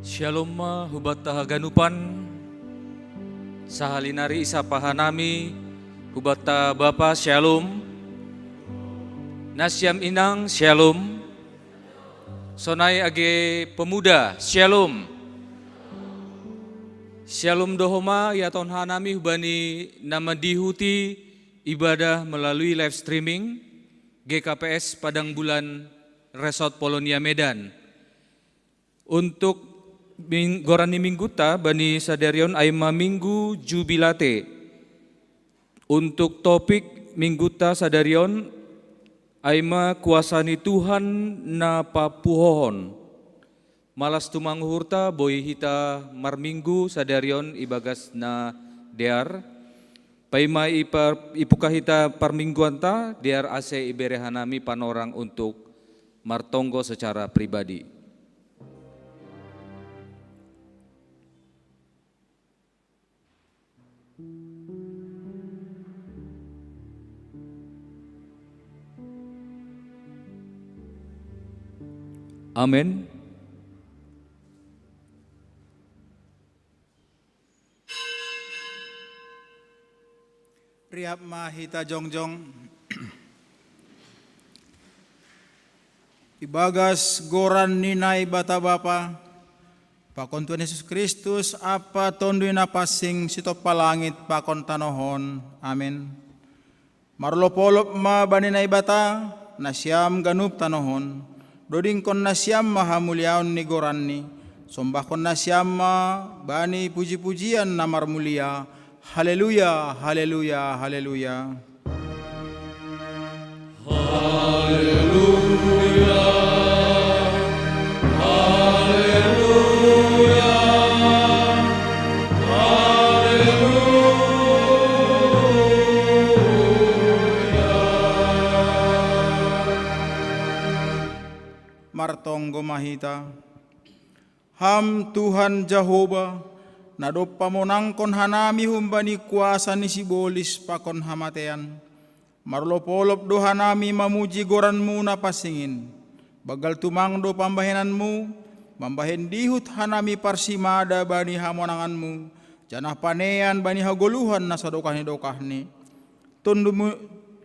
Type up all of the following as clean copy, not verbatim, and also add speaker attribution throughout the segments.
Speaker 1: Shalom hubata haganupan sahalinari isa pahanami hubata Bapa Shalom Nasyam Inang Shalom Sonai age pemuda Shalom Shalom dohoma ya ton hanami hubani nama dihuti ibadah melalui live streaming GKPS Padang Bulan Resort Polonia Medan. Untuk gorani mingguta bani sadarion aima minggu jubilate. Untuk topik mingguta sadarion aima kuasani Tuhan na papuhohon. Malas tumangurta boy hita marminggu sadarion ibagas na dear. Paima ipuka hita parmingguanta dear ase iberehanami panorang untuk martonggo secara pribadi. Amin.
Speaker 2: Riap mahita jongjong ibagas goran ninai bata bapa pakon Tuhan Yesus Kristus apa tondui napasing sitop palangit pakon tanohon amin. Marlopolop ma baninai bata nasyam ganup tanohon doding kon nasyam maha muliaon ni goran ni sombah kon nasyam ma bani puji-pujian namar mulia. Haleluya, haleluya, haleluya.
Speaker 1: Haleluya, haleluya, haleluya.
Speaker 2: Martonggo mahita. Ham Tuhan Jehovah nadop pamonangkon hanami humbani kuasa ni sibolis pakon hamatean. Marlopolop do hanami mamuji goranmu na pasingin. Bagal tumangdo pambahenanmu, mambahen dihut hanami parsimada bani hamonanganmu. Janah panean bani hagoluhan na sadokahni dokahni. Tundumu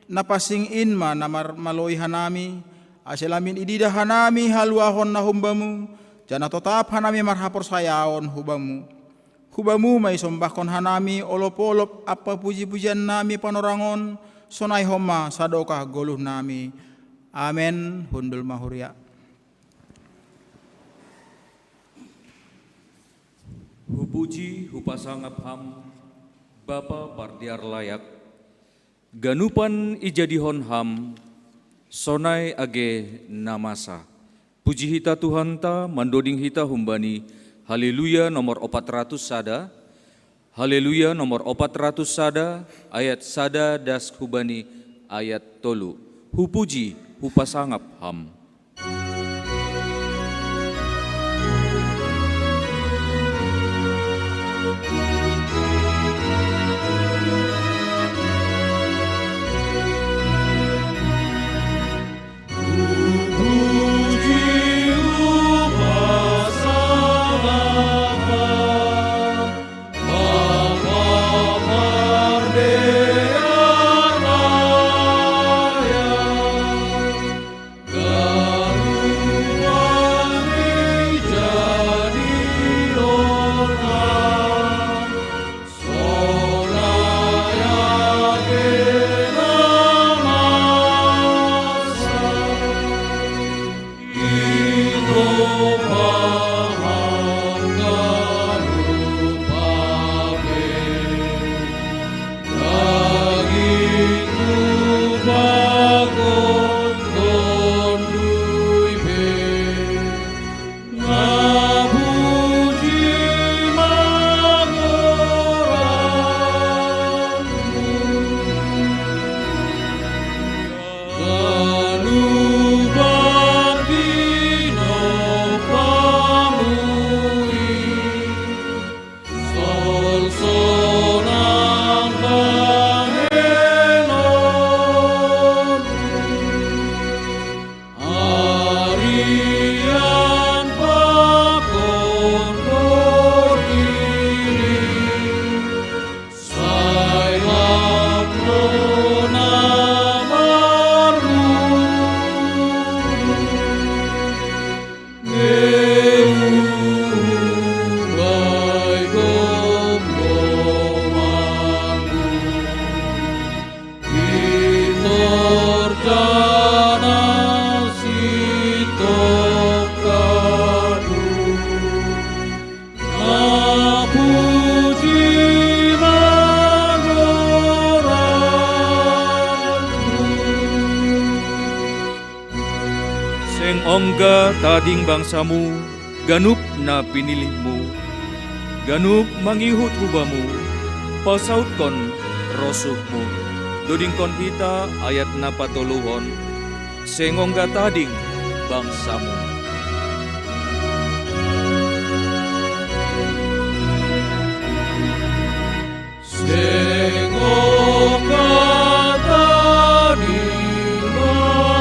Speaker 2: napasing inma namar maloi hanami. Aselamin ididah hanami haluahon na humbamu. Janah totap hanami marhapor sayaon hubamu. Hubamu may sombahkon hanami olop-olop apa puji-pujian nami panorangon sonay homa sadokah goluh nami. Amen. Hundul mahurya.
Speaker 1: Hupuji hupasangap ham Bapa pardiar layak ganupan ijadihon ham sonai age namasa. Puji hita Tuhan ta mandoding hita humbani. Haleluya nomor 400 sada. Haleluya nomor 400 sada. Ayat sada das hubani ayat tolu. Hupuji hupasangap ham.
Speaker 3: God.
Speaker 1: ongga tading bangsamu, ganup na pinilihmu, ganup mangihut hubamu, pasautkon rosuhmu, dodingkon hita ayat na patuluhon, sengongga tading bangsamu. Sengongga tading bangsamu, ganup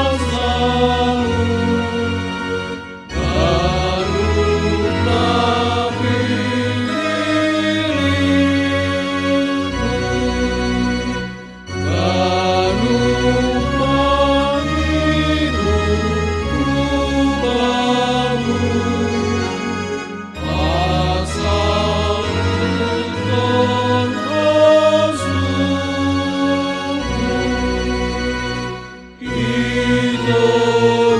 Speaker 1: na pinilihmu, ganup mangihut hubamu, pasautkon rosuhmu, itomu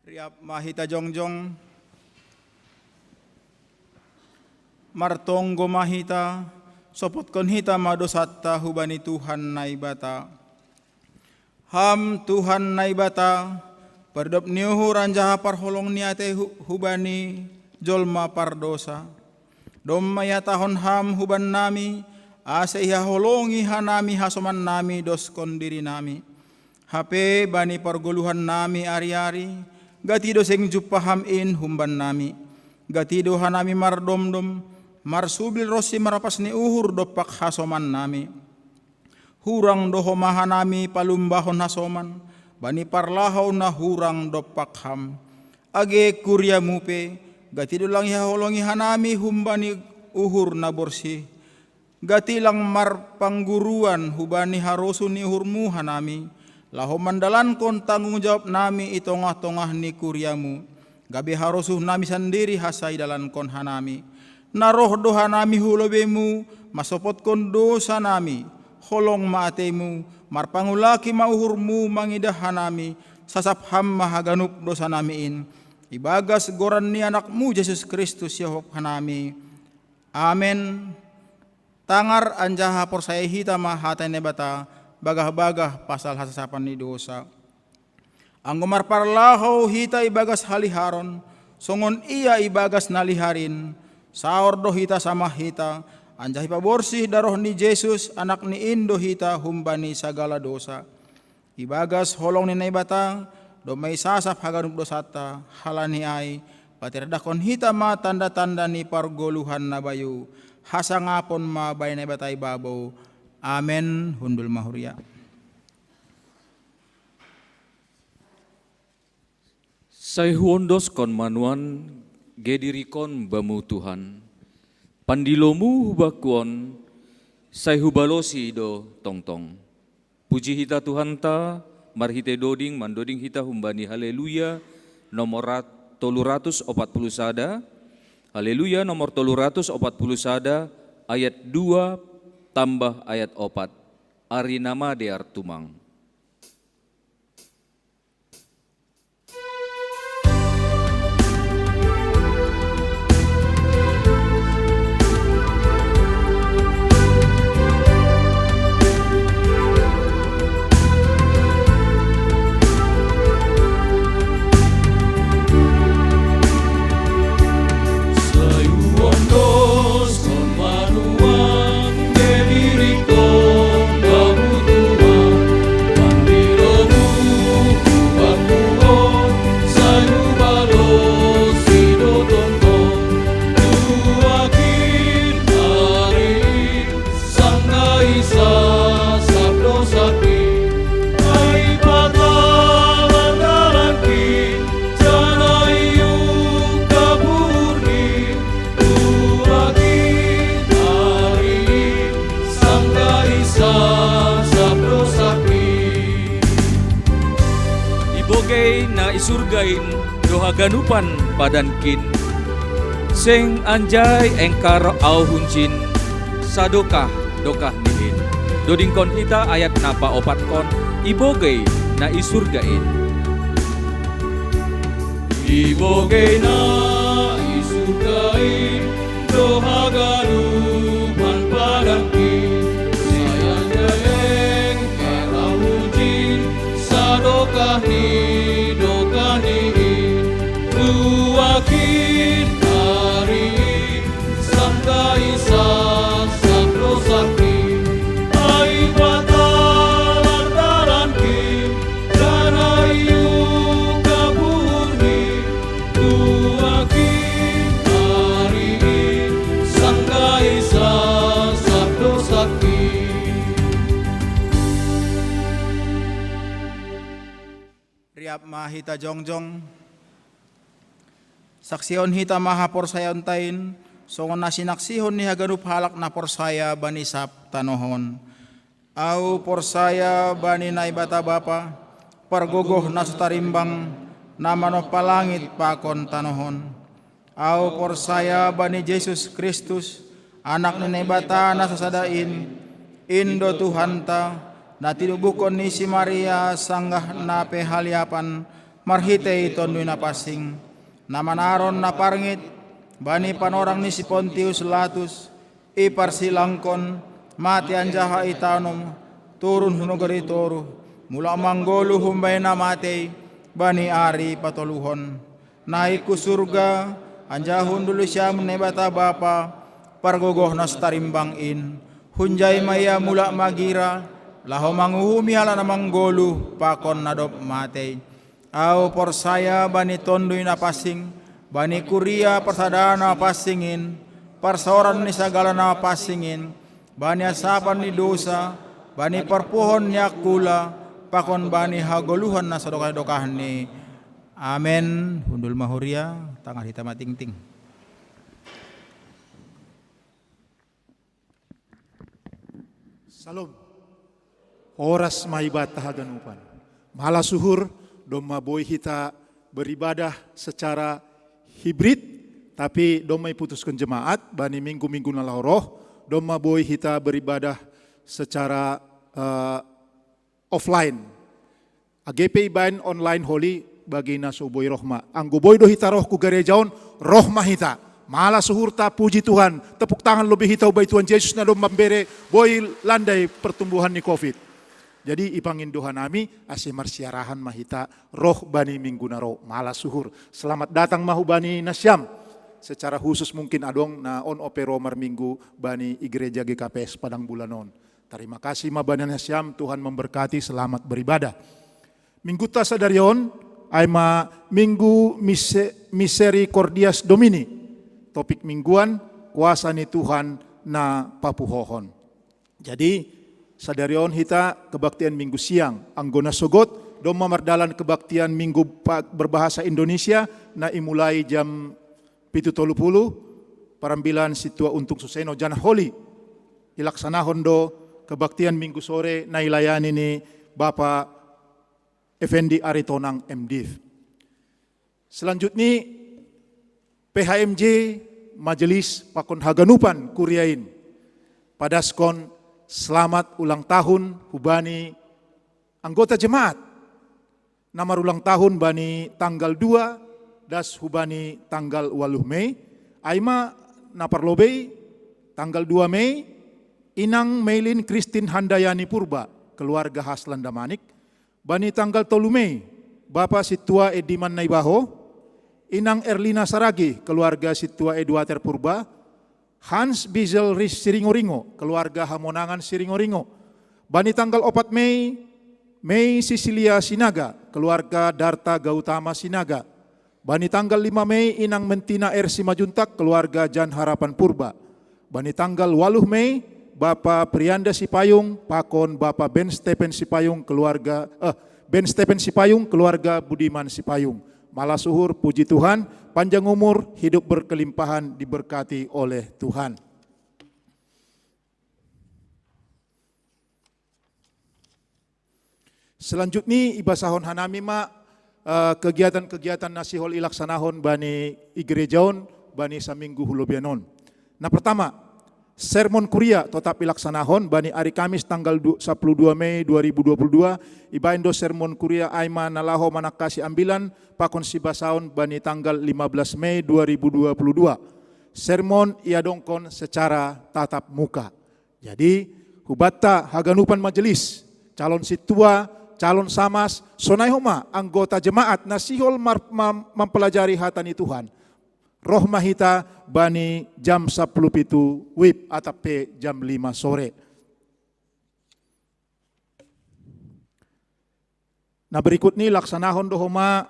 Speaker 2: Riap mahita jongjong, martonggo mahita, sopotkon hita madosatta hubani Tuhan naibata. Ham Tuhan naibata, perdop niuhu ranjaha parholong niate hubani jolma pardosa. Dommaya tahon ham huban nami, ase iha holongi hanami hasoman nami doskon diri nami. Hape bani pargoluhan nami ari-ari, gatido seng jupaham in humban nami. Gatido hanami mardomdom, marsubil rosi marapas ni uhur dopak hasoman nami. Hurang doho mahanami palumbahon hasoman, bani parlahaw na hurang dopak ham. Age kurya mupe, gatido lang ihaholongi hanami humbani uhur na borsi. Gati lang marpangguruan hubani harosu ni uhurmu hanami. Laho mandalan kon tanggung jawab nami itongah-tongah ni kuryamu. Gabi harosuh nami sendiri hasai dalan kon hanami. Naroh doha nami hulobemu, masopot kon dosa nami. Holong maatemu, marpangulaki mauhurmu mangidah hanami. Sasap ham mahaganup dosa namiin. Ibagas goran ni anakmu Yesus Kristus Yahok hanami. Amen. Tangar anjaha porsaya hita mahatay nebata, bagah-bagah pasal hasasapan ni dosa. Ang marparlahaw hita ibagas haliharon, songon iya ibagas naliharin, saor do hita sama hita, anjah ipaborsih daroh ni Jesus, anak ni Indo hita humbani sagala dosa. Ibagas holong ni naibata, do may sasap haganuk dosata, halani ay, patiradakon hita ma tanda-tanda ni pargoluhan na bayu, hasangapon ma bay naibatay babaw. Amen. Hundul mahuria.
Speaker 1: Say huondos kon manuan gedirikon bamu Tuhan. Pandilomu hubakuon say hubalosi do tongtong. Puji hita Tuhan ta marhite doding mandoding hita humbani haleluya nomor 340 sada. Haleluya nomor 340 sada ayat 2 tambah ayat 4. Ari nama dear tumang. Surgain doha ganupan padankin Sing anjay engkar au huncin sadokah dokah nihin. Dodingkon hita ayat napa opat kon ibogay na isurgain. Ibogay na isurgain dohagaluhan padangkin. Sayang jayeng erau huncin sadokah ni dokah nihin. Duakin hari sangka isa sakro sakti ai batalar daranki janayu kabuni. Duakin hari sangka isa sakro sakti.
Speaker 2: Riap mahita jongjong saksion hita maha porsayon tain songon na sinaksihon ni haganup halak na porsaya bani sap tanohon. Au porsaya bani na ibata bapa pargogoh na sutarimbang na manopalangit pakon tanohon. Au porsaya bani Jesus Kristus anak ni ibata na sasadain indo Tuhanta na tinubukon ni si Maria sanggah na pehaliapan marhitei tondoy na pasing. Namanaron na parngit bani panorang ni si Pontius Latus iparsilangkon mati anjaha itanom turun hunogari toru mula manggolu humbay na matay bani ari patoluhon. Naiku surga anjahun dulu siyam nebata bapa pargogoh nas tarimbang in hunjay maya mula magira laho manguhumi hala na manggolu pakon nadop matay. Au porsaya bani tondoy na pasing bani kuria persadana pasingin parsoran ni sagala na pasingin bani asapan ni dosa bani perpohon ni akula pakon bani hagoluhan na sadokah-dokah ni. Amen. Hundul mahuria tangah hita matingting.
Speaker 3: Salam. Oras maibat tahaganupan. Mahala suhur doma boy hita beribadah secara hibrid, tapi doma putuskan jemaat bani minggu-minggu na roh. Doma boy hita beribadah secara offline. AGP bain online holy bagi naso boy rohma. Anggo boy do hita roh ku gerejaon rohma hita. Mahala suhur ta puji Tuhan. Tepuk tangan lebih hita ubay Tuhan Yesus na doma bere boy landai pertumbuhan ni COVID. Jadi ipangin Tuhan nami asih marsiarahan mahita roh bani minggu naro malah suhur. Selamat datang mahu bani nasyam. Secara khusus mungkin adong na on opero mar minggu bani gereja GKPS Padang Bulanon. Terima kasih ma bani nasyam, Tuhan memberkati, selamat beribadah. Minggu ta sadarion ay ma minggu misericordias Domini. Topik mingguan kuasa ni Tuhan na papuhohon. Jadi sadarion hita kebaktian minggu siang anggona sogot doma mardalan kebaktian minggu berbahasa Indonesia na imulai jam 7.30 parambilan situa untuk suseno jana holi ilaksanahon do kebaktian minggu sore na ilayani ni Bapak Effendi Aritonang MDiv. Selanjutnya PHMJ Majelis Pakon Haganupan Kuriain padaskon selamat ulang tahun hubani anggota jemaat. Namar ulang tahun bani tanggal 2 das hubani tanggal 8 Mei. Aima naparlobei tanggal 2 Mei inang Meilin Christine Handayani Purba keluarga khas Landamanik. Bani tanggal 3 Mei Bapak Situa Ediman Naibaho. Inang Erlina Saragi keluarga Situa Eduater Purba. Hans Bizel Ris Siringoringo, keluarga Hamonangan Siringoringo. Bani tanggal 4 Mei, Mei Sisilia Sinaga, keluarga Darta Gautama Sinaga. Bani tanggal 5 Mei, Inang Mentina R. Simajuntak, keluarga Jan Harapan Purba. Bani tanggal 8 Mei, Bapak Prianda Sipayung, Pakon Bapak Ben Stephen Sipayung, keluarga Budiman Sipayung. Malah suhur, puji Tuhan, panjang umur, hidup berkelimpahan, diberkati oleh Tuhan. Selanjutnya ibasahon hanami ma kegiatan-kegiatan nasihol ilaksanahon bani igrejaon bani saminggu hulobianon. Nah pertama, sermon kuria tetap ilaksanahon bani hari Kamis tanggal 12 Mei 2022. Ibaindo sermon kuria aima nalaho manakasi ambilan pakon sibasaon bani tanggal 15 Mei 2022. Sermon iadongkon secara tatap muka. Jadi hubata haganupan majelis, calon situa, calon samas, sonai homa anggota jemaat nasihol mempelajari hatani Tuhan. Roh mahita bani jam 10 pitu wib atape jam 5 sore. Nah berikut ini laksanahon dohoma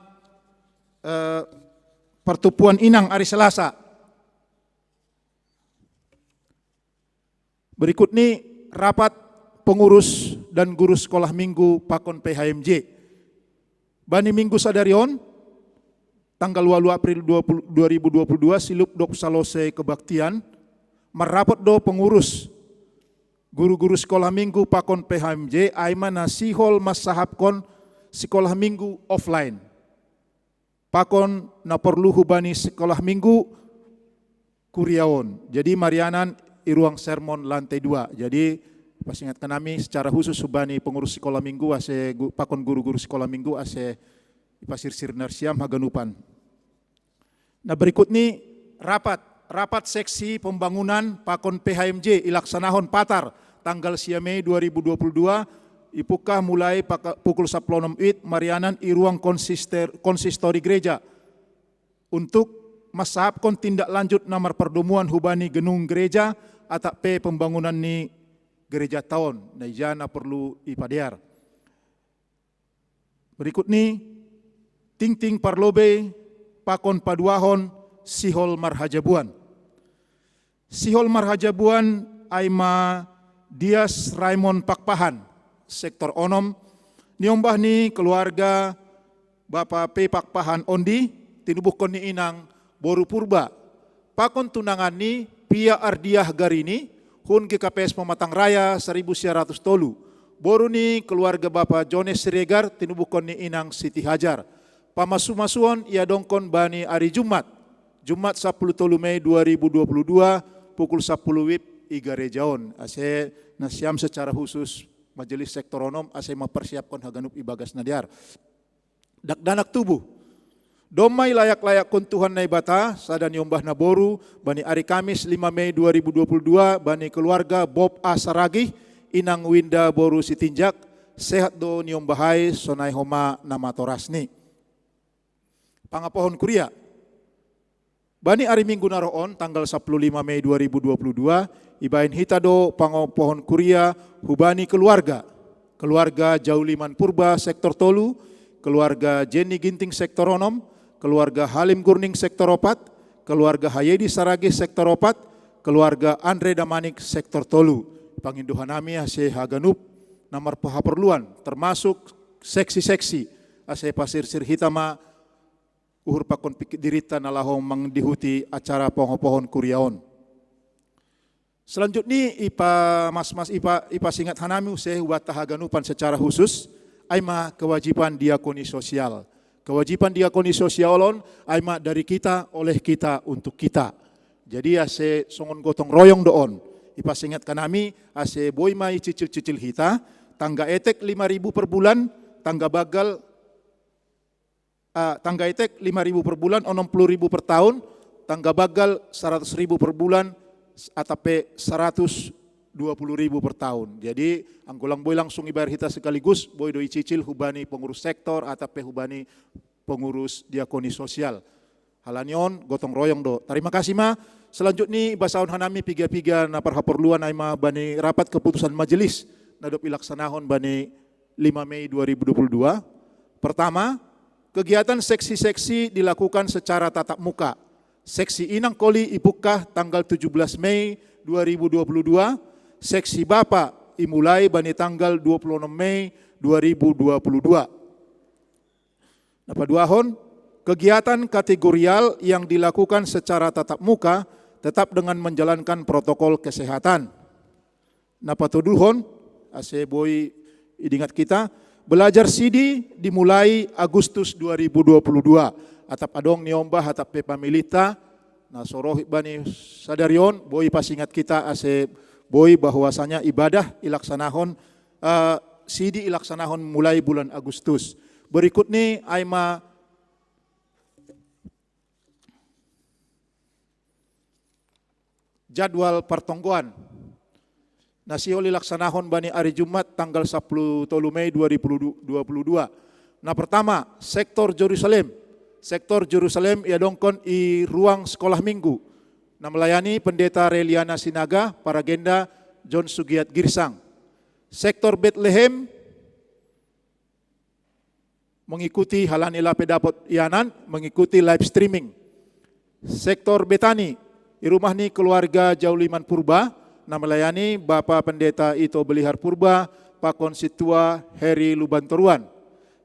Speaker 3: pertupuan inang hari Selasa. Berikut ini rapat pengurus dan guru sekolah minggu Pakon PHMJ. Bani minggu sadarion tanggal 8 April 2022 silup dok salose kebaktian merapat do pengurus guru-guru sekolah minggu Pakon PHMJ aimana sihol masahapkon sekolah minggu offline. Pakon na perlu hubani sekolah minggu kuriaon. Jadi marianan di ruang sermon lantai 2. Jadi pas ingatkan kami secara khusus hubani pengurus sekolah minggu ase pakon guru-guru sekolah minggu ase pasir sirnarsiam haganupan. Nah berikut ini rapat seksi pembangunan Pakon PHMJ ilaksanahon patar tanggal 10 Mei 2022 ipukah mulai pukul 10 marianan i ruang konsistori gereja untuk masahapkon tindak lanjut nomor perdomuan hubani genung gereja atau pembangunan ni gereja tahun. Nah jana perlu ipadear. Berikut ni ting parlobe pakon paduahon sihol marhajabuan. Sihol marhajabuan aima Dias Raymond Pakpahan sektor onom niombah ni keluarga Bapak P Pakpahan Ondi tinubukon ni inang boru purba pakon tunangan ni Pia Ardiah Garini hun GKPS Pematang Raya 1900 tolu boru ni keluarga Bapak Jones Siregar tinubukon ni inang Siti Hajar. Pamasu-masuan ia dongkon bani hari Jumat 10 Mei 2022 pukul 10 WIB iga rejaon. Ase nasiam secara khusus majelis sektor onom ase mempersiapkan haganup ibagas nadiar. Dakdanak tubuh. Domai layak-layak kun Tuhan naibata sadan yombah naboru bani hari Kamis 5 Mei 2022 bani keluarga Bob A. Saragih inang Winda Boru Sitinjak sehat do niombahai sonai homa nama torasni. Pangapohon kuria. Bani hari Minggu naroon tanggal 15 Mei 2022 ibain hitado pangapohon kuria hubani keluarga Jauliman Purba sektor tolu, keluarga Jenny Ginting sektor onom, keluarga Halim Gurning sektor 4, keluarga Hayedi Saragih sektor 4, keluarga Andre Damanik sektor tolu. Panginduhan nami ase haganup nomor pahaperluan termasuk seksi-seksi ase pasir sir hitama uhur pakon dirita nalahong mangdihuti acara pohon kuriaon. Selanjutnya ipa singat hanami usai wata haganupan secara khusus aima kewajiban diakoni sosial. Kewajiban diakoni sosialon aima dari kita oleh kita untuk kita. Jadi ase songon gotong royong doon. Ipas ingat kanami ase boy mai cicil-cicil hita tangga etek 5.000 per bulan, tangga bagal tangga etek 5.000 per bulan, 60.000 per tahun, tangga bagal 100.000 per bulan, atape 120.000 per tahun. Jadi anggulang boy langsung ibayar hita sekaligus, boy doi cicil hubani pengurus sektor, atape hubani pengurus diakoni sosial. Halanion gotong royong do. Terima kasih ma. Selanjutnya basaun hanami piga-piga na parhaperluan aima bani rapat keputusan majelis nadop ilaksanahon bani 5 Mei 2022. Pertama, kegiatan seksi-seksi dilakukan secara tatap muka. Seksi Inang Koli ibukah tanggal 17 Mei 2022. Seksi Bapak imulai bani tanggal 26 Mei 2022. Napa duahon, kegiatan kategorial yang dilakukan secara tatap muka tetap dengan menjalankan protokol kesehatan. Napa tuduhon, ase boy idingat kita, belajar CD dimulai Agustus 2022. Atap adong niombah atap pepamilita Nah soroh bani sadarion, boy pas ingat kita ase boy bahwasanya ibadah ilaksanahon sidi ilaksanahon mulai bulan Agustus. Berikut nih aima jadwal pertonggoan. Nasihol ilaksanahon bani hari Jumat tanggal 10 Mei 2022. Nah pertama, sektor Jerusalem. Sektor Jerusalem ia dongkon i ruang sekolah minggu. Nah melayani pendeta Reliana Sinaga, Paragenda John Sugiat Girsang. Sektor Bethlehem mengikuti halanila pedapot ianan, mengikuti live streaming. Sektor Betani, i rumah ni keluarga Jauliman Purba, nah melayani Bapak Pendeta Ito Belihar Purba, Pak Konsitua Heri Lubantoruan.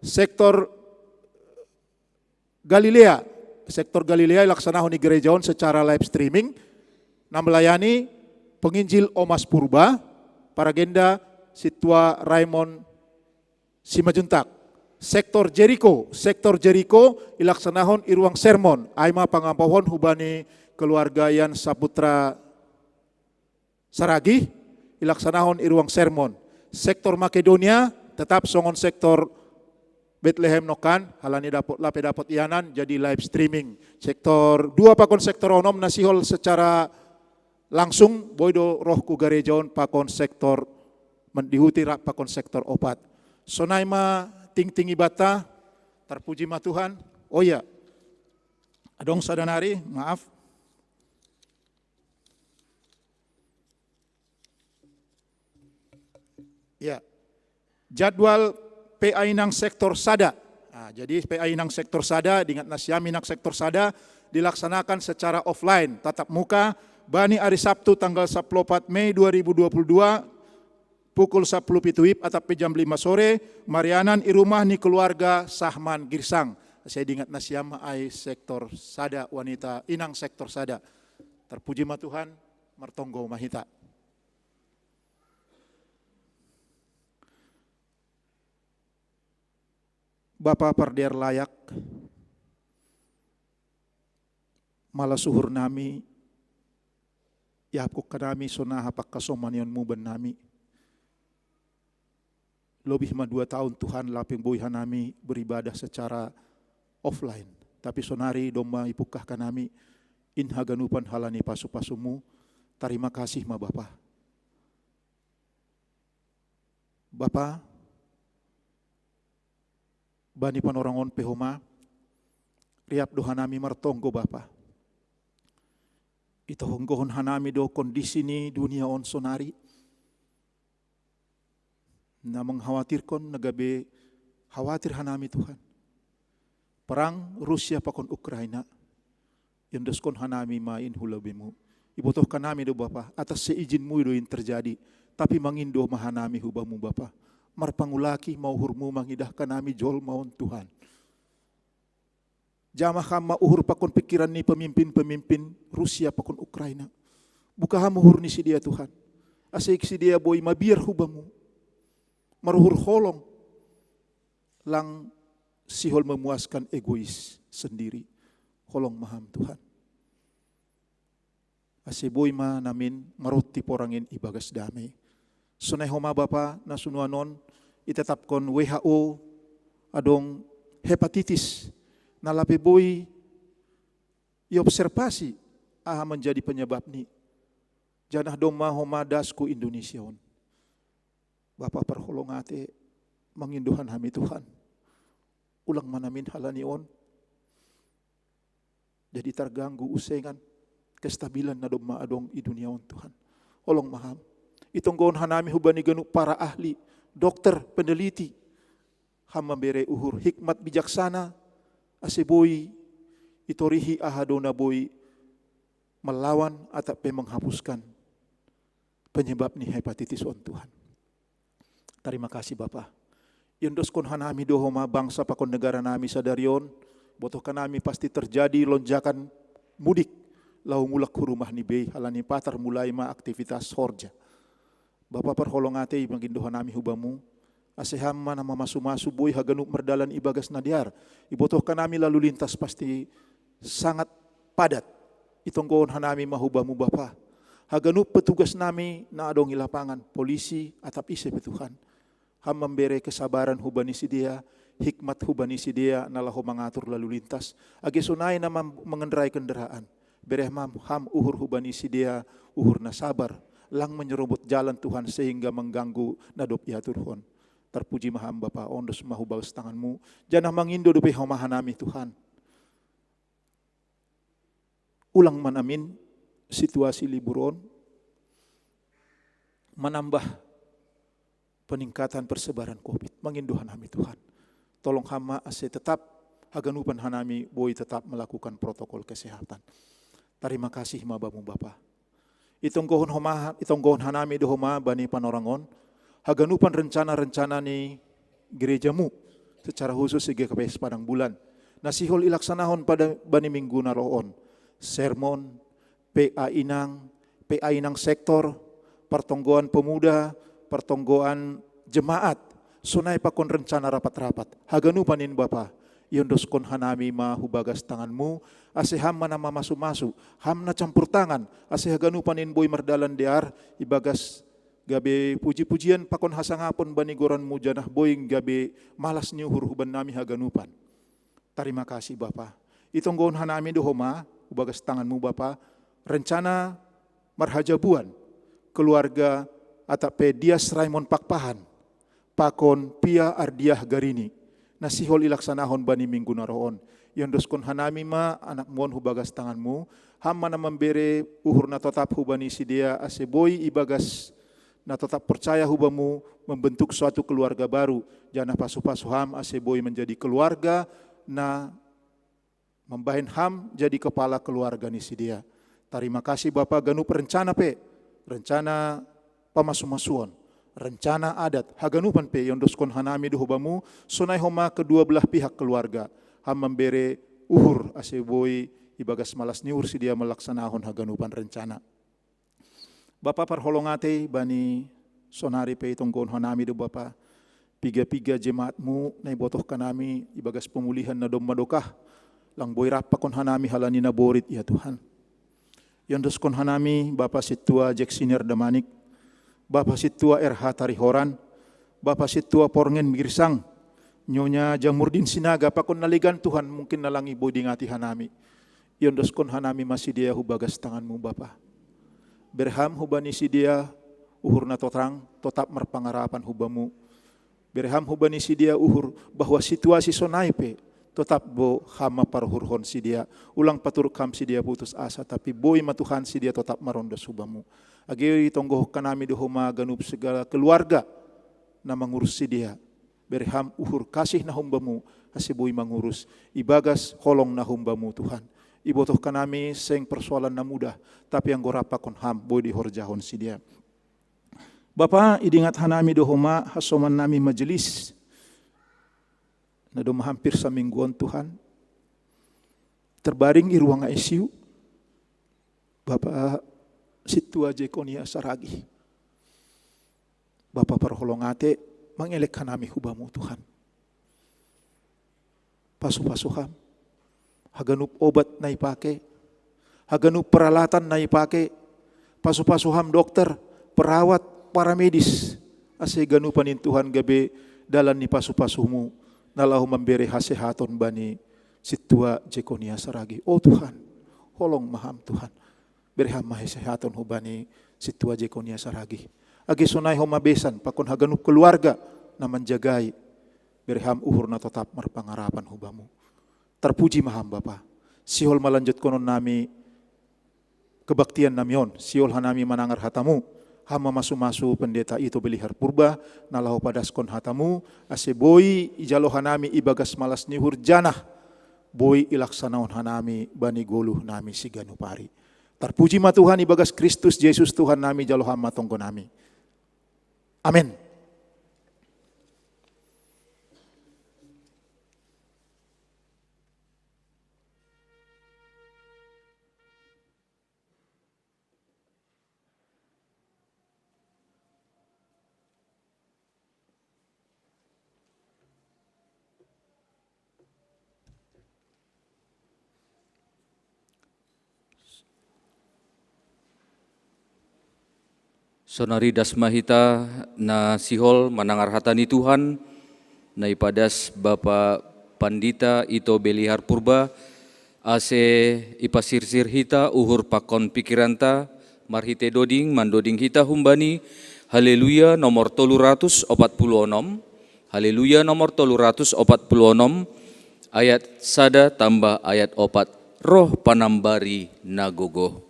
Speaker 3: Sektor Galilea, sektor Galilea laksanahon di gerejaon secara live streaming, nah melayani penginjil Omas Purba, Paragenda Situa Raymond Simajuntak. Sektor Jericho ilaksanahon i ruang sermon, aima pangampahon hubani keluarga Yan Saputra Saragi, ilaksanahon i ruang sermon. Sektor Makedonia tetap songon sektor Bethlehem Nokan, halani lape dapot ianan jadi live streaming. Sektor 2 pakon sektor onom nasihol secara langsung boydo rohku garejaon pakon sektor mendihuti pakon sektor opat. Sonaima ting-tingi bata, terpuji ma Tuhan. Oh ya, adong sadanari, maaf. Ya, jadwal PA Inang sektor Sada. Nah, jadi PA Inang sektor Sada dengan Nasyami Inang sektor Sada dilaksanakan secara offline, tatap muka, bani hari Sabtu tanggal 14 Mei 2022 pukul 10 pituip atau jam 5 sore, marianan i rumah ni keluarga Sahman Girsang. Saya diingat Nasyama ai sektor Sada wanita Inang sektor Sada. Terpuji ma Tuhan, martonggo mahita. Bapa pardiar layak, malah suhur nami, yapkuk kanami sonaha pakkasomanion muban nami. Lebih ma 2 tahun Tuhan laping boyhan nami beribadah secara offline. Tapi sonari domba ipukah kanami, inhaganupan halani pasu-pasumu, terima kasih ma Bapa. Bapa, bani panorangon pehoma, riap do hanami martonggo Bapa. Ito honggohon hanami do kondisi ni dunia on sonari. Na mengkhawatirkan nagabe khawatir hanami Tuhan. Perang Rusia pakon Ukraina, yang deskon hanami main hulabimu. Ibutuhkan nami do Bapa, atas seijinmu do yang terjadi, tapi mangindo mahanami hubamu Bapa. Marpangulaki mauhurmu mangidahkan nami jol maun Tuhan. Jamah kama uhur pakon pikiran ni pemimpin-pemimpin Rusia pakon Ukraina. Buka hamuhur ni si dia Tuhan. Asik si dia boy mabiar hubamu. Maruhur holong. Lang sihol memuaskan egois sendiri. Holong maham Tuhan. Asik boy ma namin maruti porangin ibagas damai. Sunay homa Bapa na sunuanon itetapkon WHO adong hepatitis na lapiboy iobservasi menjadi penyebab ni. Janah doma homa dasku Indonesia on. Bapa perholongate menginduhan hami Tuhan. Ulang manamin halani on. Jadi terganggu usengan kestabilan na doma adong i dunia on Tuhan. Olong maham. Itonggon hanami hubani ganu para ahli, dokter, peneliti. Hama bere uhur hikmat bijaksana, aseboy, itorihi ahadona boy, melawan atau menghapuskan penyebab ni hepatitis on Tuhan. Terima kasih Bapa. Yundos kon hanami dohoma bangsa pakon negara nami sadarion, botohkan nami pasti terjadi lonjakan mudik. Lau mulak rumah ni bey, halani patar mulai ma aktivitas horja. Bapa perholongate ibangindohan nami hubamu, asehama nama masu-masu boy haganuk merdalan ibagas nadiar, ibotohkan nami lalu lintas pasti sangat padat, itonggoon hanami mahubah mo Bapa. Haganup petugas nami na adong ilapangan, polisi atap isip Tuhan. Ham memberi kesabaran hubani si dia, hikmat hubani si dia nalahu mengatur lalu lintas. Agi sunai na mengendarai kendaraan. Bereh ham uhur hubani si dia, uhur na sabar. Lang menyerobot jalan Tuhan sehingga mengganggu nadop ya Tuhan. Terpuji maham Bapa, ondos mahubah tanganmu. Janah mangindo dupe homahanami Tuhan. Ulang manamin situasi liburon, menambah peningkatan persebaran COVID. Menginduhan kami Tuhan. Tolong hama ase tetap haganupan hanami boy tetap melakukan protokol kesehatan. Terima kasih mabamu Bapa. Itonggohon hanami dohoma bani panorangon. Haganupan rencana-rencana ni gerejamu secara khusus si GKPS Padang Bulan. Nasihol ilaksanahon pada bani minggu naroon. Sermon, PA Inang sektor, pertonggoan pemuda, pertonggoan jemaat, sunai pakon rencana rapat-rapat. Haganupanin Bapa, yondoskon hanami mahubagas tanganmu, ase ham mana masu-masu, ham na campur tangan, ase haganupanin boy merdalan dear, ibagas gabe puji-pujian pakon hasangapon bani goran mujanah boy gabe malas nyuhur huban nami haganupan. Terima kasih Bapa. Itonggoon hanami dohoma, ubagas tanganmu Bapa, rencana marhajabuan keluarga atape Dias Raymond Pakpahan pakon Pia Ardiah Garini nasihol ilaksanahon bani minggu naroon yondoskon hanami ma anak mon hubagas tanganmu hamma na membere uhur na tetap hubani si dia ase boy ibagas na tetap percaya hubamu membentuk suatu keluarga baru janah pasu-pasu ham ase boy menjadi keluarga na membahin ham jadi kepala keluarga ni si dia. Terima kasih Bapak ganup rencana rencana pamasu-masuan, rencana adat, haganupan yondoskon hanami dohobamu, sunai homa kedua belah pihak keluarga, ham membere uhur ase boy ibagas malas niur si dia melaksanahon haganupan rencana. Bapak parholongate bani sonari tonggon hanami do Bapak, piga-piga jemaatmu na ibotoh kanami ibagas pemulihan na dommadokah, lang boy rapakon hanami halani na borit ya Tuhan. Yondoskon hanami Bapak Situa Jack Siner Damanik, Bapak Situa RH Tarihoran, Bapak Situa Porngen Mirsang, Nyonya Jamurdin Sinaga, pakon naligan Tuhan mungkin nalangi boy dingati hanami. Yondoskon hanami masih dia hubagas tanganmu Bapak. Berham hubani si dia uhur na totrang, tetap merpangarapan hubamu. Berham hubani si dia uhur bahwa situasi sonaipe, tetap bo hama parhurhon si dia ulang patur kam si dia putus asa tapi boy matuhan si dia tetap maronda subamu ageri tonggoh kanami dohoma ganup segala keluarga na mengurus si dia berham uhur kasih na humbamu hasi boy mengurus ibagas holong na humbamu Tuhan ibotoh kanami seng persoalan na mudah tapi yang gorapa kon ham boy di horjahon si dia Bapa idingat hanami dohoma hasoman nami majelis na hampir sa mingguan Tuhan, terbaring di ruang ICU, Bapak Situa Jekonia Saragi, Bapak parholongate, mengelek kanami hubamu Tuhan. Pasu-pasuham, haganup obat na ipake, haganup peralatan na ipake, pasu-pasuham dokter, perawat, para medis, ase ganupanin Tuhan gabe dalan ni pasu-pasuhmu, nalahu memberi hasehaton bani Situa Jekonia Saragi. Oh Tuhan, holong maham Tuhan. Berham mahasehaton hubani Situa Jekonia Saragi. Agi sunai homa besan, pakon haganup keluarga na menjagai. Berham uhur na tetap merpangarapan hubamu. Terpuji maham Bapa. Sihol malanjut konon nami kebaktian namion. Sihol hanami manangar hatamu. Hama masu-masu pendeta itu belihar purba nalahu padaskon hatamu ase boy ijalo hanami ibagas malas nihur janah boy ilaksanaon hanami bani goluh nami si ganupari terpuji ma Tuhan ibagas Kristus Yesus Tuhan nami jalo hama tonggo nami amin.
Speaker 1: Sonari dasmahita na sihol manangar hatani Tuhan, na ipadas Bapa Pandita Ito Belihar Purba, ase ipasirsir hita uhur pakon pikiranta, marhite doding mandoding hita humbani, haleluya nomor 346, haleluya nomor 346, ayat sada tambah ayat 4, roh panambari nagogo.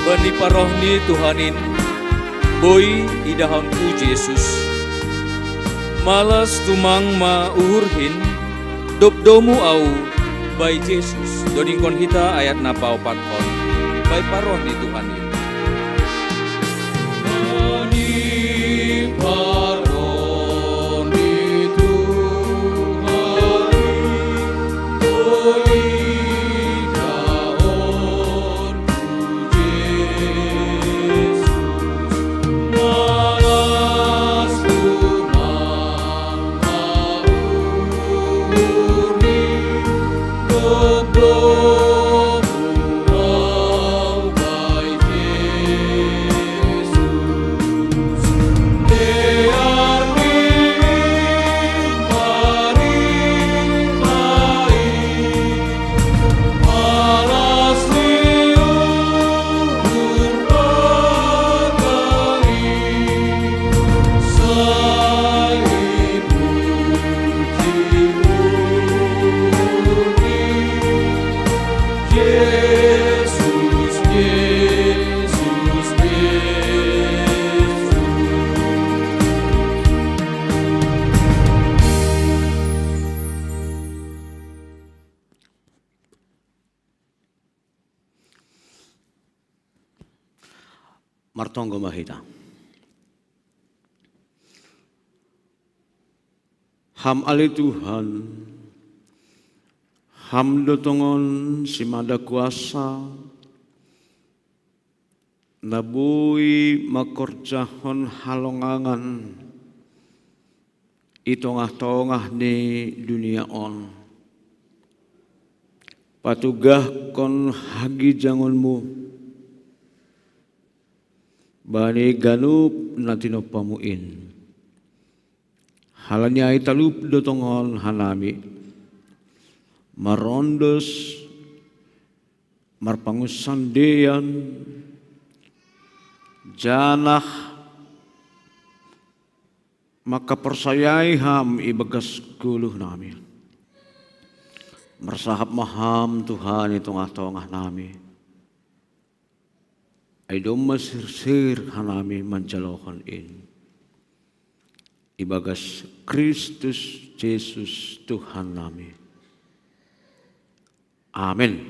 Speaker 1: Bani parohni Tuhanin, boy idahon ku Yesus. Malas tumang ma uhurhin, dobdomu au by Yesus. Dodingkon hita ayat napa opatkon, by parohni Tuhanin. Bani parohni Tuhanin, boy
Speaker 4: Martonggo mahita. Ham ali Tuhan, ham dotongon si mada kuasa, nabui makorjahon halongangan, itongah-tongah ni dunia on. Patugah kon hagi jangonmu, bani ganup natino pamuin. Halanya italup dotongon hanami. Marondos, marpangusandean, janah, maka persayai ham ibagas guluh nami. Mersahap maham Tuhan itu tongah nami. Aidom masir hanami manjalokon in. Ibagas Kristus Yesus Tuhan nami. Amin.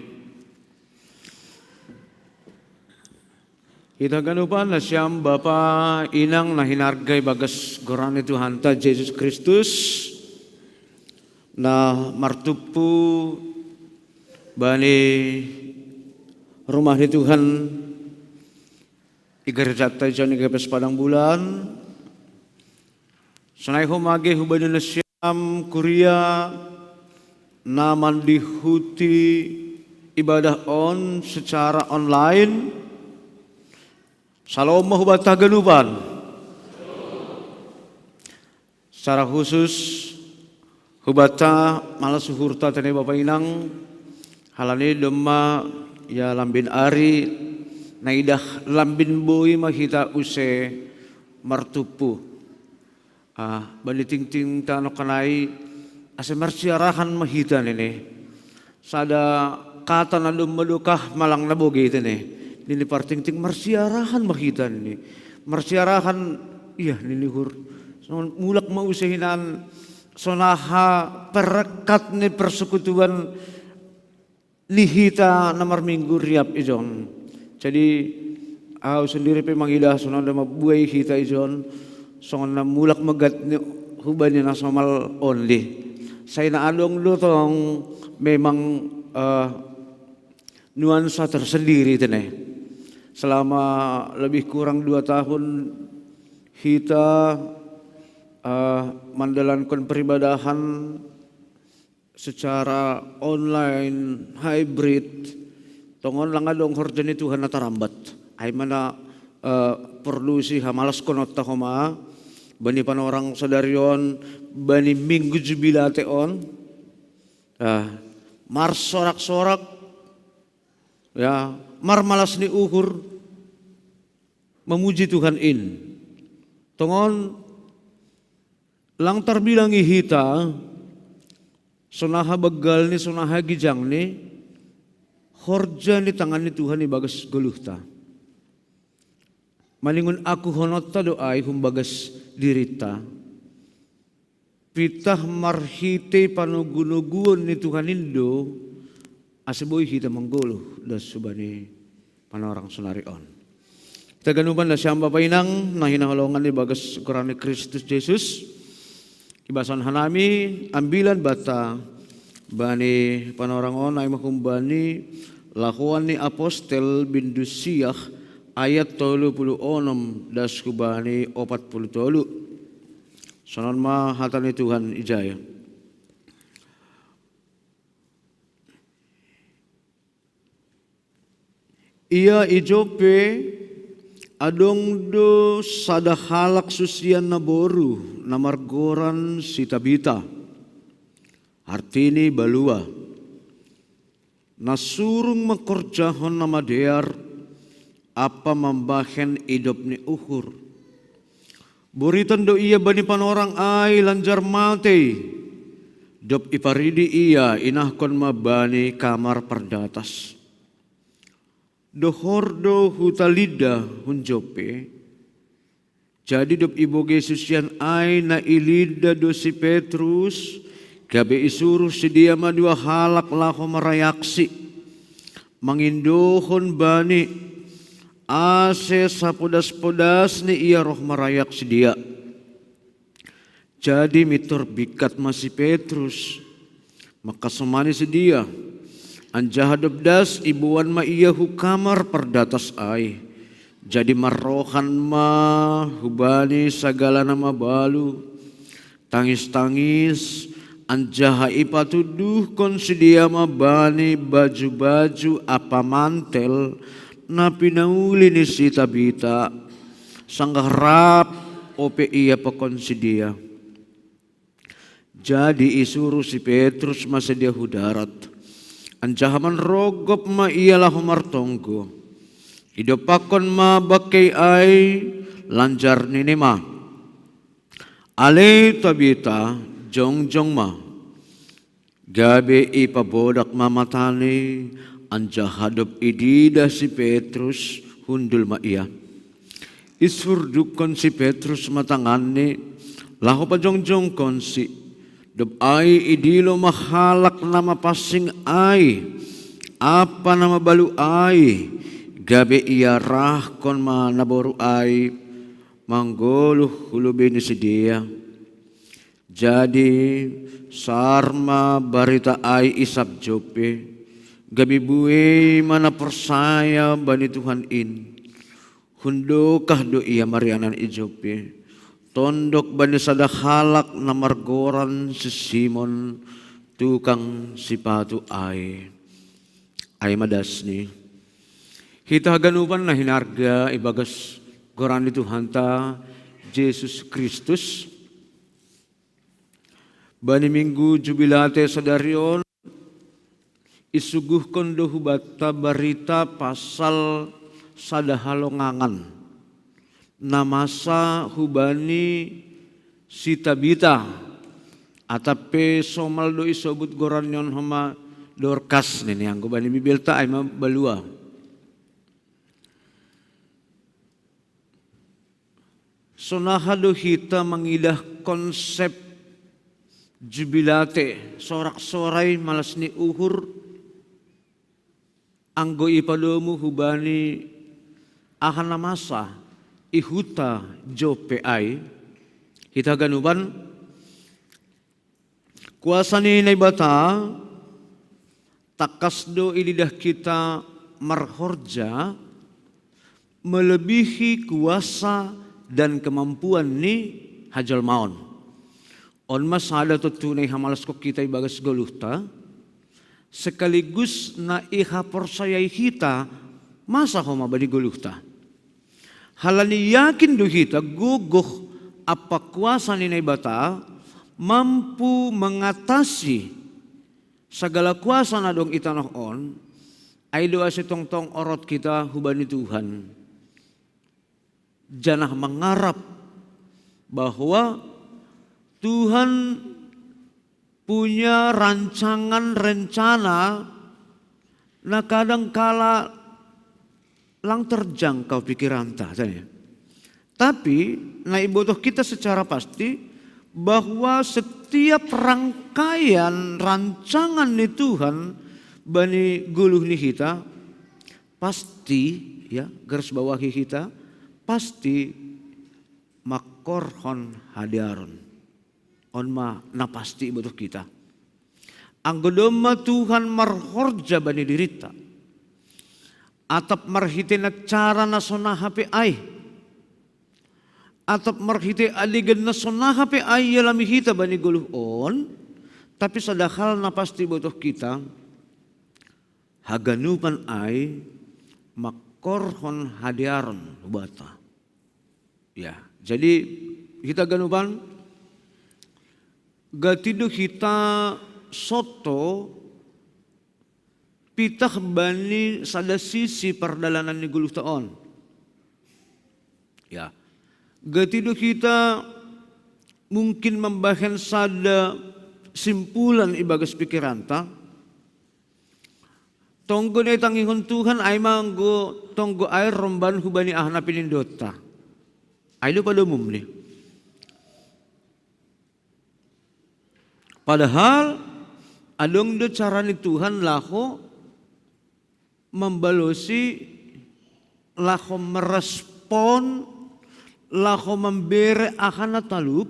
Speaker 4: Kita ganupan na siyam Bapa inang na hinargay bagas gorani Tuhan ta Yesus Kristus na martupu bani rumah ni Tuhan igarjat tayo ni Gapes Padang Bulan. Sanay humagi hubad na siya Kuria naman dihuti ibadah secara online. Salam mahubata ganuban. Secara khusus hubata malas suhurta tene Bapak Inang halani dema ya lambin ari naidah lambin boy mahita use martupu. Bali ting tano kanai ase marsiarahan mahita nene. Sada kata na dumadukah malang naboge tene. Nini parting marsiarahan mahita nene. Marsiarahan iya nilihur. So, mulak mausahinan sonaha perekat ni persekutuan lihita namar minggu riap ijon. Jadi aku sendiri pemangidah sonanda mabuay hita ijon. Songon na mulak magat ni huban ni nasomal only. Saya na along lutong memang nuansa tersendiri tene. Selama lebih kurang 2 tahun kita menjalankan peribadahan secara online hybrid. Tongon lang adong horjan itu Tuhan natarambat. Ay mana perlu sih hamalas konot tahoma bani panorang sadarion bani minggu jubilate on mar sorak-sorak ya mar malas ni uhur memuji Tuhan tongon lang tarbilangi hita sonaha begal ni sonaha gijang ni horja ni tangan ni Tuhan ni bagas guluhta. Maningun aku honot ta doai humbagas dirita. Pitah marhite panugunuguan ni Tuhan Indo aseboy hita manggolo das subani panorang sunarion. Kita ganuban na siyang bapainang nahinahalongan ni bagas ukuran ni Kristus Jesus. Ibasan hanami ambilan bata bani panorangon ay makumbani lakuan ni Apostel Bindusiyah ayat 36 das kubani 40. Sonon mahatan ni Tuhan ijaya. Ia ijope adong do sada halak susian na boru na margoran si Tabita. Artini balua. Nasurung makorjahon na madear apa membahen hidup ni uhur. Buritan do iya bani panorang ay lanjar mati. Dop iparidi iya inahkon mabani kamar perdatas. Dohordo hutalida hunjope. Jadi dop ibo Yesusian ay na ilida do si Petrus. Gabi isuruh si dia madua halak laho marayaksi. Mangindohon bani. Ase sapodas-podas ni iya roh marayak si dia. Jadi mitur bikat masih Petrus. Maka semani si dia. Anjahadobdas ibuan ma iya hukamar perdatas ay. Jadi marohan ma hubani sagala nama balu. Tangis-tangis. Anjaha ipatuduh kon si dia mabani baju-baju apa mantel. Na pinauli ni si Tabita sanggarap ope iya pakon si dia. Jadi isuruh si Petrus masa dia hudarat. Anjahaman rogop ma iyalah humartonggo. Idopakon ma bakay ay lanjar ni ma. Ale Tabita jong ma. Gabi ipabodak mamatani. Anja hadap idida si Petrus hundul ma iya. Isurdukon si Petrus matangani. Laho pa jongjong kon si. Dab ay idilo mahalak na mapasing ay. Apa na mabalu ay. Gabi iya rah kon manaboru ay. Manggoluh hulubin si dia. Jadi sarma barita ay isab jope. Gabi buwe mana persaya bani Tuhan in. Hundo kah do iya marianan ijope. tondok bani sada halak na margoran si Simon tukang sipatu ay madas ni. Hita ganupan na hinarga ibagas goran ni Tuhan ta Jesus Kristus. Bani minggu jubilate sadarion isuguh kondo hubata barita pasal sadahalongangan namasa hubani sitabita atape somal do isobut goran yon hama Dorcas nini ang bani bibilta ay mabalua. Sonahado hita mangidah konsep jubilate sorak-soray malas ni uhur anggo ipadomu hubani akan namasa ihuta jope ay hita ganuban kuasa ni naibata takasdo ilidah kita marhorja melebihi kuasa dan kemampuan ni hajal maon. On mas ada tunay hamalas ko kita ibagas goluhta sekaligus na ihaporsayay kita masa ko mabadi goluhta. Halani yakin do kita guguh apa kuasa ni naibata mampu mengatasi segala kuasa na dong itanoon ay doa si tong orot kita hubani Tuhan. Janah mengharap bahwa Tuhan punya rancangan rencana na kadang kala lang terjangkau pikiran tanya. Tapi na ibotoh kita secara pasti bahwa setiap rangkaian rancangan ni Tuhan bani guluh ni kita pasti ya garis bawahi kita pasti makorhon hadiaron. On ma na pasti butuh kita. Anggodoma Tuhan marhorja bani dirita. Atap marhite na cara na sonahape ay. Atap marhite aligan na sonahape ay yalami hita bani guluh on. Tapi sadahal na pasti butuh kita. Haganupan ay makorhon hadiaron bata. Ya, jadi kita ganupan gatido kita soto pitah bani sada sisi perdalanan ni guluh taon. Ya, gatido kita mungkin membahen sada simpulan ibagas pikiran ta. Tonggo na itangihon Tuhan ay manggo tonggo ay romban hubani ahna pinindota. Ay lo pada umum ni. Padahal adong do cara ni Tuhan laho membalosi, laho merespon, laho memberi akan talub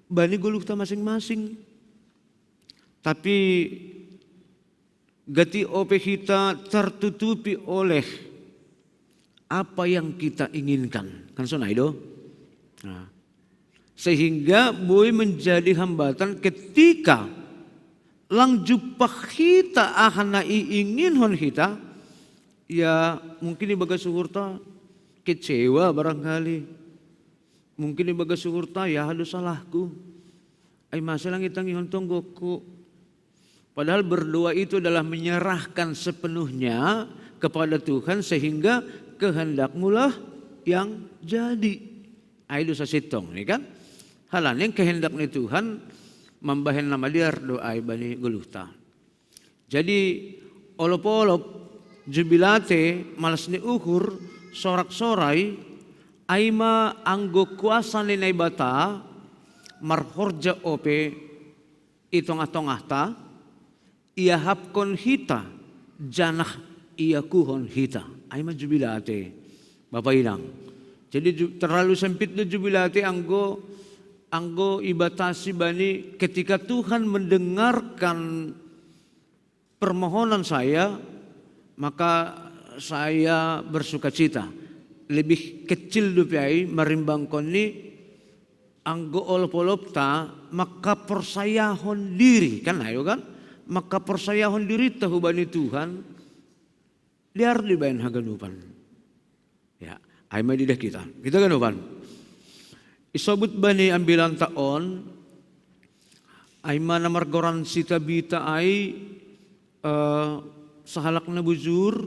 Speaker 4: bani guluh ta masing-masing. Tapi gati ope kita tertutupi oleh apa yang kita inginkan. Kan sonay do? Nah. Sehingga boleh menjadi hambatan ketika lang jumpa kita akan naiinginhon kita. Ya mungkin ibaga suhurta kecewa barangkali. Mungkin ibaga suhurta ya halo salahku. Ay masalah itang ihon tonggoku. Padahal berdoa itu adalah menyerahkan sepenuhnya kepada Tuhan sehingga kehendakmu lah yang jadi. Ay dosa sitong ni kan? Halan yang kehendak ni Tuhan membahen nama dia doa bani guluhta. Jadi olop-olop jubilate malas ni ukur sorak-sorai aima anggo kuasa ni naibata marhorja ope itong-atong ta ia hapkon hita janah ia kuhon hita aima jubilate Bapak Inang. Jadi terlalu sempit do jubilate anggo ibatasi bani ketika Tuhan mendengarkan permohonan saya maka saya bersuka cita. Lebih kecil dupiai marimbangkon ni ang gool polopta makapersayahon diri kan ayo kan makapersayahon diri tahu bani Tuhan liar di bayan haganupan ya ay may didah kita ganupan isobut bani ambilan taon ay mana margoran si Tabita ay sahalak na bujur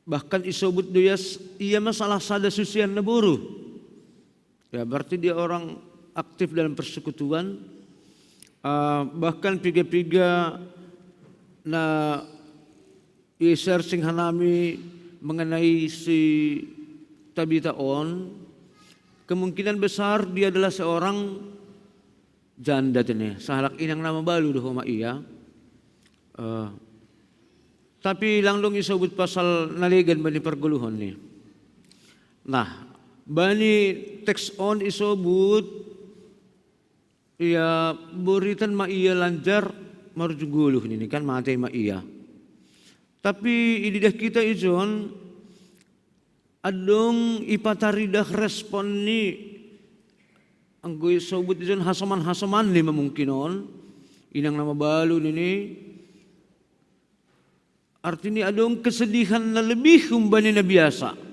Speaker 4: bahkan isobut duyas ia masalah sada susian na buru. Ya berarti dia orang aktif dalam persekutuan, bahkan piga-piga na i-searching hanami mengenai si Tabita on, kemungkinan besar dia adalah seorang janda tene, sahalak inang nama balu doh ma iya. Tapi langdong isabut pasal naligan bani perguluhon ni. Nah, bani teks on isobut ya buritan ma iya lanjar marjuguluh ini kan matay ma iya. Tapi ididah kita ijon adong ipataridah respon ni anggo isobut ijon hasaman-hasaman ni mamungkinon inang nama balu ini artinya adong kesedihan na lebih kumbani na biasa.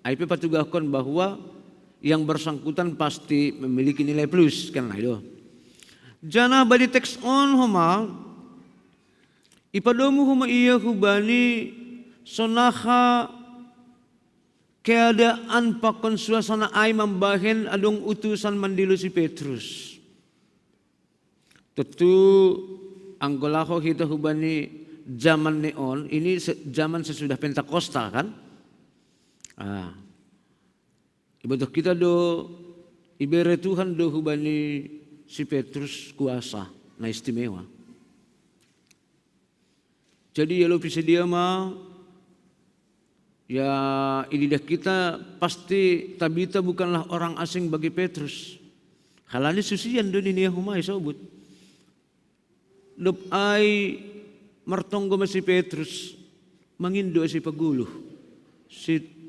Speaker 4: IP patugahkan bahwa yang bersangkutan pasti memiliki nilai plus kan itu. Jana badi teks on homa ipadomu homa iya hubani sonaha keadaan pakon suasana ay mambahen adong utusan mandilo si Petrus. Tentu anggolaho kita hubani zaman neon ini zaman sesudah Pentakosta kan. Ibadah kita do ibere Tuhan do hubani si Petrus kuasa na istimewa. Jadi ya lo bisa dia mah ya inidah kita pasti Tabita bukanlah orang asing bagi Petrus. Halani susian do ini humai sobut. Dop ai martonggo si Petrus mangindo si paguluh si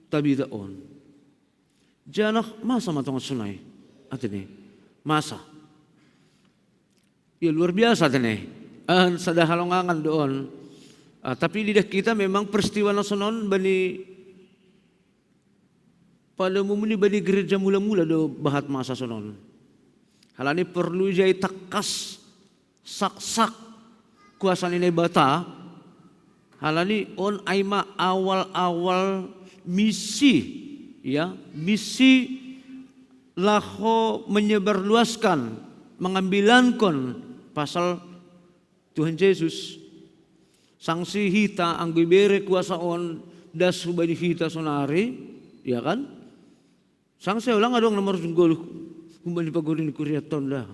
Speaker 4: Tabita on. Janak masa matong sunay. Atene masa. Ya luar biasa atene. Sada halongangan doon. Tapi lidah kita memang peristiwa nasonon bani pada umumnya bani gereja mula-mula do bahat masa sonon. Halani perlu jay takas sak-sak kuasa nilai bata. Halani on aima awal-awal misi ya misi laho menyebarluaskan mengambilankon pasal Tuhan Yesus sangsi hita ang bibere kuasa on das hubani hita sonari ya kan sangsi ulang adong nomor sunggol hubani pagurin kuriaton dah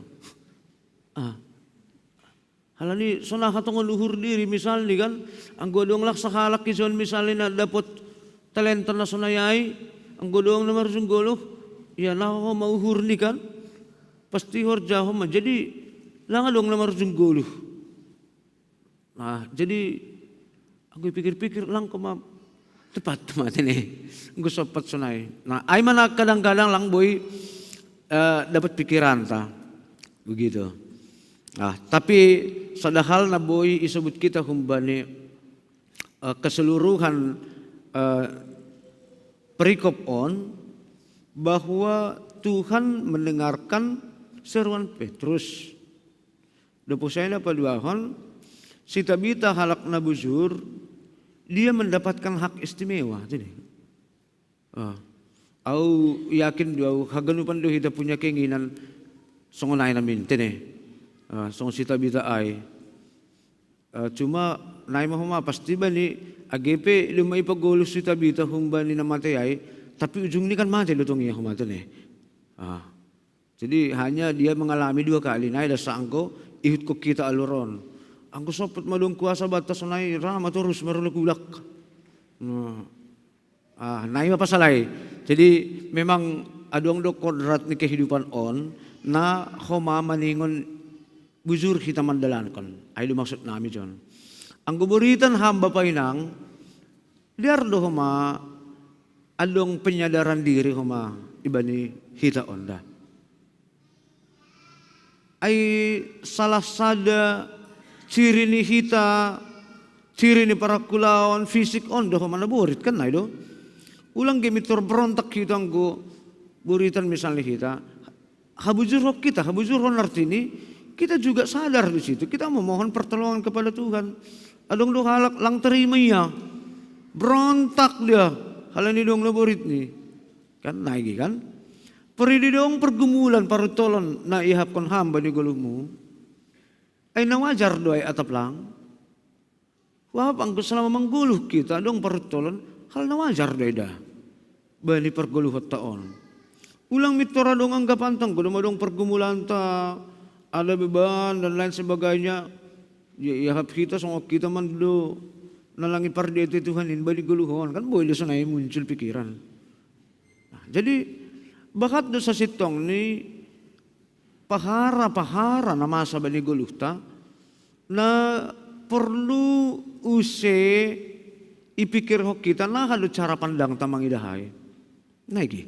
Speaker 4: halani sonaha tongon luhur diri misalnya kan ang godong lak sakalak kison misalnya na dapat talenta na sonayay ang godong na marsunggolo ya nako mauhur ni kan pasti horja homa jadi langadong na marsunggolo nah jadi aku pikir-pikir lang ko tepat ini gusto pat sonay nah ay man kadang-kadang lang boy dapat pikiran ta begitu. Nah, tapi sadahal na boy isabut kita kumbani keseluruhan perikop on bahwa Tuhan mendengarkan seruan Petrus. Dapusayna paduahon si Tabita halak na bujur dia mendapatkan hak istimewa tini. Au yakin do haganupan do kita punya keinginan songonay namin tini. Song si Tabita ay cuma naay mahuma pasti ba ni agepe lumay pagulo si Tabita humba ni namatay ay tapi ujung ni kan mati lutong iya humatan eh. Jadi hanya dia mengalami 2 kali naay da sangko ihut ko kita aluron. Ang kusopot malung kuasa batas naay rama terus marulagulak. Naay mapasalay. Jadi memang aduang do kodrat ni kehidupan on na homa maningon bujur kita mandalankan. Ay lumaksud namin dyan. Ang guburitan hamba pa inang, liar do huma, adong penyadaran diri huma, ibani hita onda. Ai salah sada ciri ni hita, ciri ni para kulawan fisik onda mana borit kan na do. Ulang gemitor berontak kita nggo buritan misalnya kita, habujur kita, habujur artini kita juga sadar di situ. Kita memohon pertolongan kepada Tuhan. Adong do halak lang terima ya. Berontak dia. Hal ini dong laborit nih. Kan naigi kan? Peridi dong pergumulan parutolon na ihapkon hamba di gulumu. Ay nawajar do ay atap lang. Wahap ang selama mangguluh kita dong parutolon hal nawajar do ay dah. Bani perguluhot taon. Ulang mitora dong ang kapantang kuno dong pergumulan ta ada beban dan lain sebagainya. Ya hap kita songok kita man do nalangi pardete Tuhan in bani guluhon kan boleh sunai muncul pikiran. Nah, jadi bakat do sa sitong ni pahara na masa bani guluhta na perlu use ipikir hok kita na halo cara pandang tamang idahay. Naigi.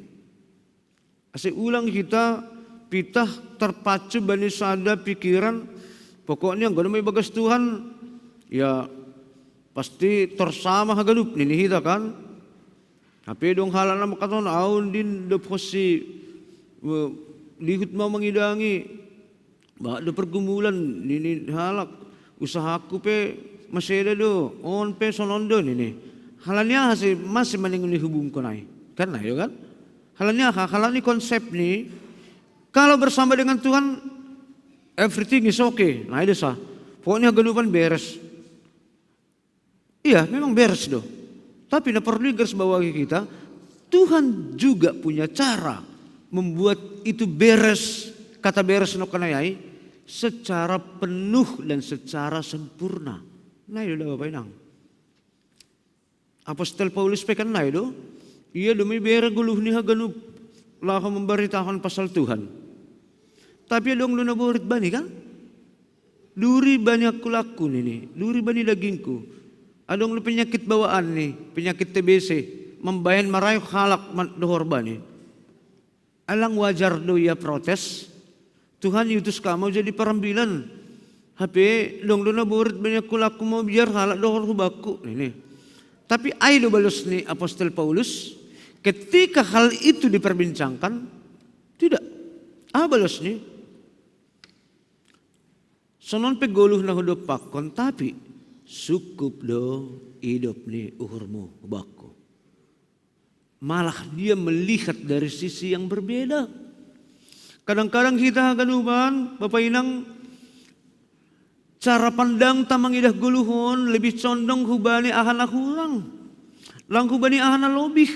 Speaker 4: Ase ulang kita pitah terpacu bani sada pikiran pokoknya gak may bagas Tuhan ya pasti tersama hagalup nini hita kan tapi dong halan na makaton aun din do posi lihut mau mengidangi bak do pergumulan nini halak usahaku pe maseda do on pe sonondo nini halannya masih maning hubung ko nai kan na yo kan halannya konsep ni kalau bersama dengan Tuhan, everything is okay. Nah itu sah. Pokoknya galupan beres. Iya, memang beres doh. Tapi na perlu garis bawahi kita, Tuhan juga punya cara membuat itu beres, kata beres no kanayai, secara penuh dan secara sempurna. Nah itu dah Bapak Inang. Apostol Paulus pekan nah itu, iya demi bere guluh ni haganup, laha memberitakan pasal Tuhan. Tapi dong lu naburit bani kan? Duri bani aku laku ini, duri bani dagingku. Adong lu penyakit bawaan nih, penyakit TBC, membayan marayu halak dohor bani. Alang wajar do ya protes. Tuhan yutus kamu jadi perambilan. HP dong lu naburit bani aku laku mau biar halak dohor hubaku ini. Tapi ay do balos nih Apostol Paulus, ketika hal itu diperbincangkan, tidak. Balos nih. Sonon pegoluh na hudop pakon tapi sukup do hidup ni uhurmu bako. Malah dia melihat dari sisi yang berbeda. Kadang-kadang kita ganuban Bapak Inang cara pandang tamang idah guluhon lebih condong hubani ahana hurang. Lang hubani ahana lobih.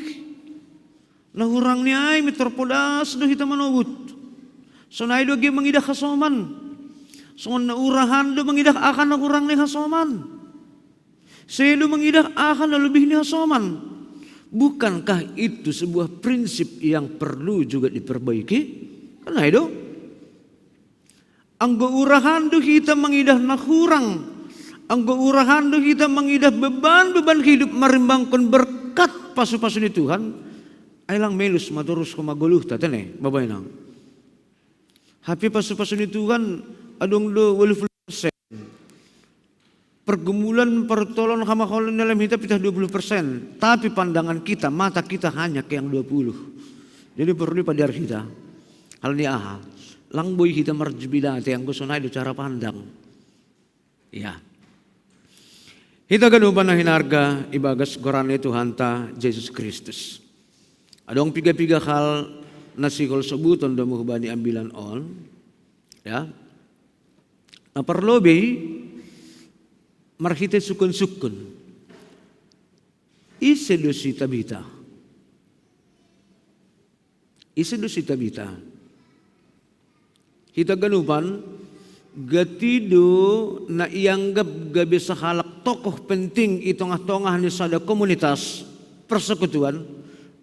Speaker 4: Na hurang ni ay mitorpodas do hita manobut. Sonay do gi mangidah kasoman. Songon na urahan do mangidah akan na kurang ni hasoman. Saya do mangidah akan na lebih ni hasoman. Bukankah itu sebuah prinsip yang perlu juga diperbaiki? Kan itu. Anggo urahan do kita mangidah na kurang. Anggo urahan do kita mangidah beban-beban hidup marimbangkan berkat pasu-pasu ni Tuhan. Ailang melus maturus ko maguluh tatene Bapak Inang. Happy pasu-pasu ni Tuhan adong do 80%. Pergumulan pertolon hamakolon dalam hidup kita 20%. Tapi pandangan kita, mata kita hanya ke yang 20. Jadi perlu padar kita. Hal ni lang boy kita marjibidate yang gusonay do cara pandang. Ya. Kita ganuban na hinarga ibagas gorane Tuhan ta Jesus Kristus. Adong piga-piga hal nasikol sebuton do muhbani ambilan on. Ya. Na perlobe marhite sukun-sukun. Isedosi tabita. Isedosi tabita. Kita ganupan gatido na ianggap gabi sa halak tokoh penting itong-tongah ni sada komunitas persekutuan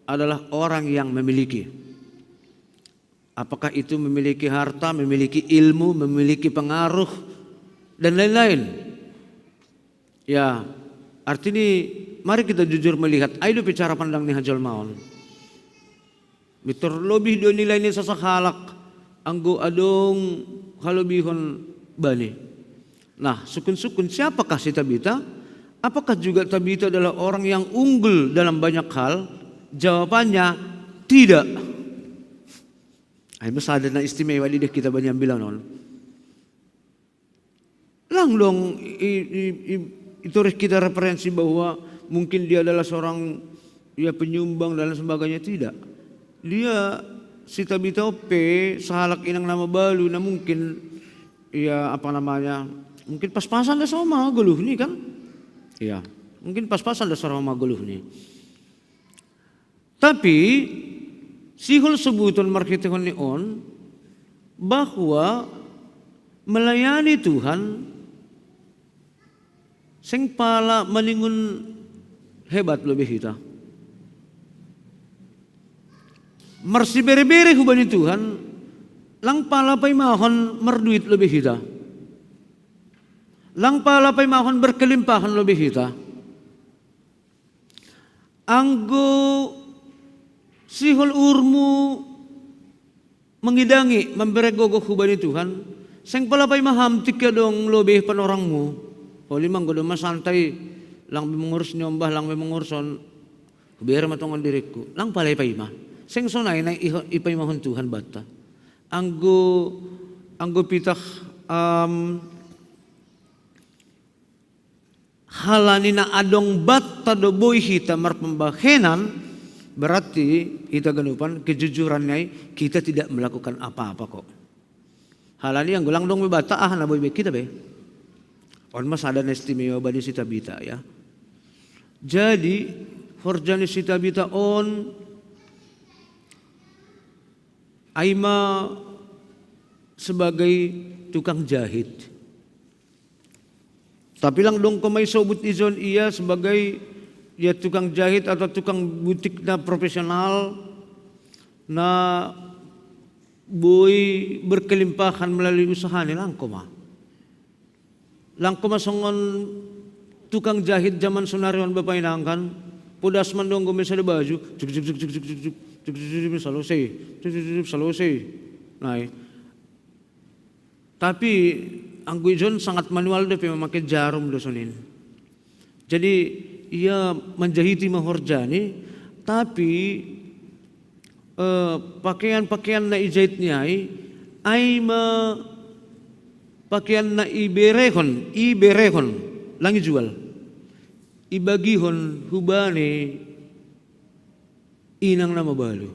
Speaker 4: adalah orang yang memiliki. Apakah itu memiliki harta, memiliki ilmu, memiliki pengaruh, dan lain-lain. Ya, artinya mari kita jujur melihat, ayo bicara pandang ni hajal maon. Terlebih do nilai ni sasakhalak anggo adong halobihon bani. Nah, sukun-sukun siapakah si Tabita? Apakah juga Tabita adalah orang yang unggul dalam banyak hal? Jawabannya tidak. Ay masada na istimewa di kita banyak bilang non. Lang dong itu kita referensi bahwa mungkin dia adalah seorang penyumbang dan sebagainya, tidak. Dia si Tabita Ope sahalak inang nama balu na mungkin mungkin pas-pasan dah sama guluh ni kan? Iya, mungkin pas-pasan dah sama guluh ni. Tapi sihul sebutan markitehon ni on bahwa melayani Tuhan sing pala maningun hebat lebih kita. Marsi bere-bere hubani Tuhan, lang pala pay mahon merduit lebih kita. Lang pala pay mahon berkelimpahan lebih kita. Anggo sihol urmu mengidangi memberegogo hubani Tuhan, seng pala pay mahamtik ya dong lebih panorangmu. Holi mang godo masantai lang mengurus nyombah lang mengurson biar matongan diriku. Lang pala pay mah. Seng sonay na ipay mahon Tuhan bata. Anggo pitah halani na adong bata do boy hita marpembahenan, berarti kita ganupan kejujurannya kita tidak melakukan apa-apa kok. Halani yang gulang dong bata na boy kita be. On mas ada istimewa bani si Tabita ya. Jadi horjani si Tabita on Aima sebagai tukang jahit. Tapi lang dong ko may sobut izon iya sebagai tukang jahit atau tukang butik na profesional na boy berkelimpahan melalui usaha ni lang ko ma. Lang ko masongon tukang jahit zaman sunarion bapainangkan pudas man dong gumisa de baju selesai. Nah, tapi ang guijon sangat manual deh memakai jarum dosonin. Jadi ia menjahiti mahorjani, tapi pakaian-pakaian na ijahitnya ay pakaian na iberehon lang jual. Ibagihon hubane inang nama balu.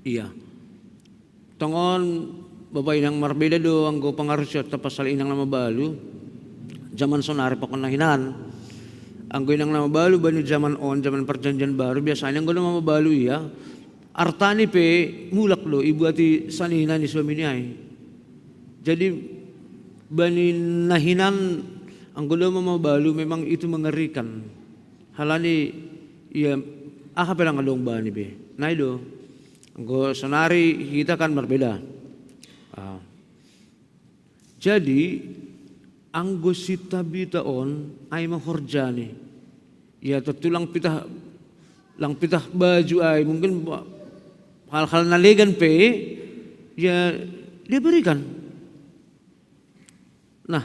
Speaker 4: Iya. Tongon bapak inang marbeda do anggo pangarusyo tapasal inang nama balu. Zaman sonare pa konahinan. Anggo inang nama balu bani zaman perjanjian baru biasanya anggo nama balu iya. Artani pe mulak lo ibu ati sanina ni suami ni ay. Jadi bani nahinan anggo nama balu memang itu mengerikan. Halani pelang along ba ni be. Naido, anggo sonari kita kan berbeda. Jadi anggo si Tabita on ay mahorjani. Ya tulang pitah baju ay mungkin hal-hal nalegan pe ya dia berikan. Nah,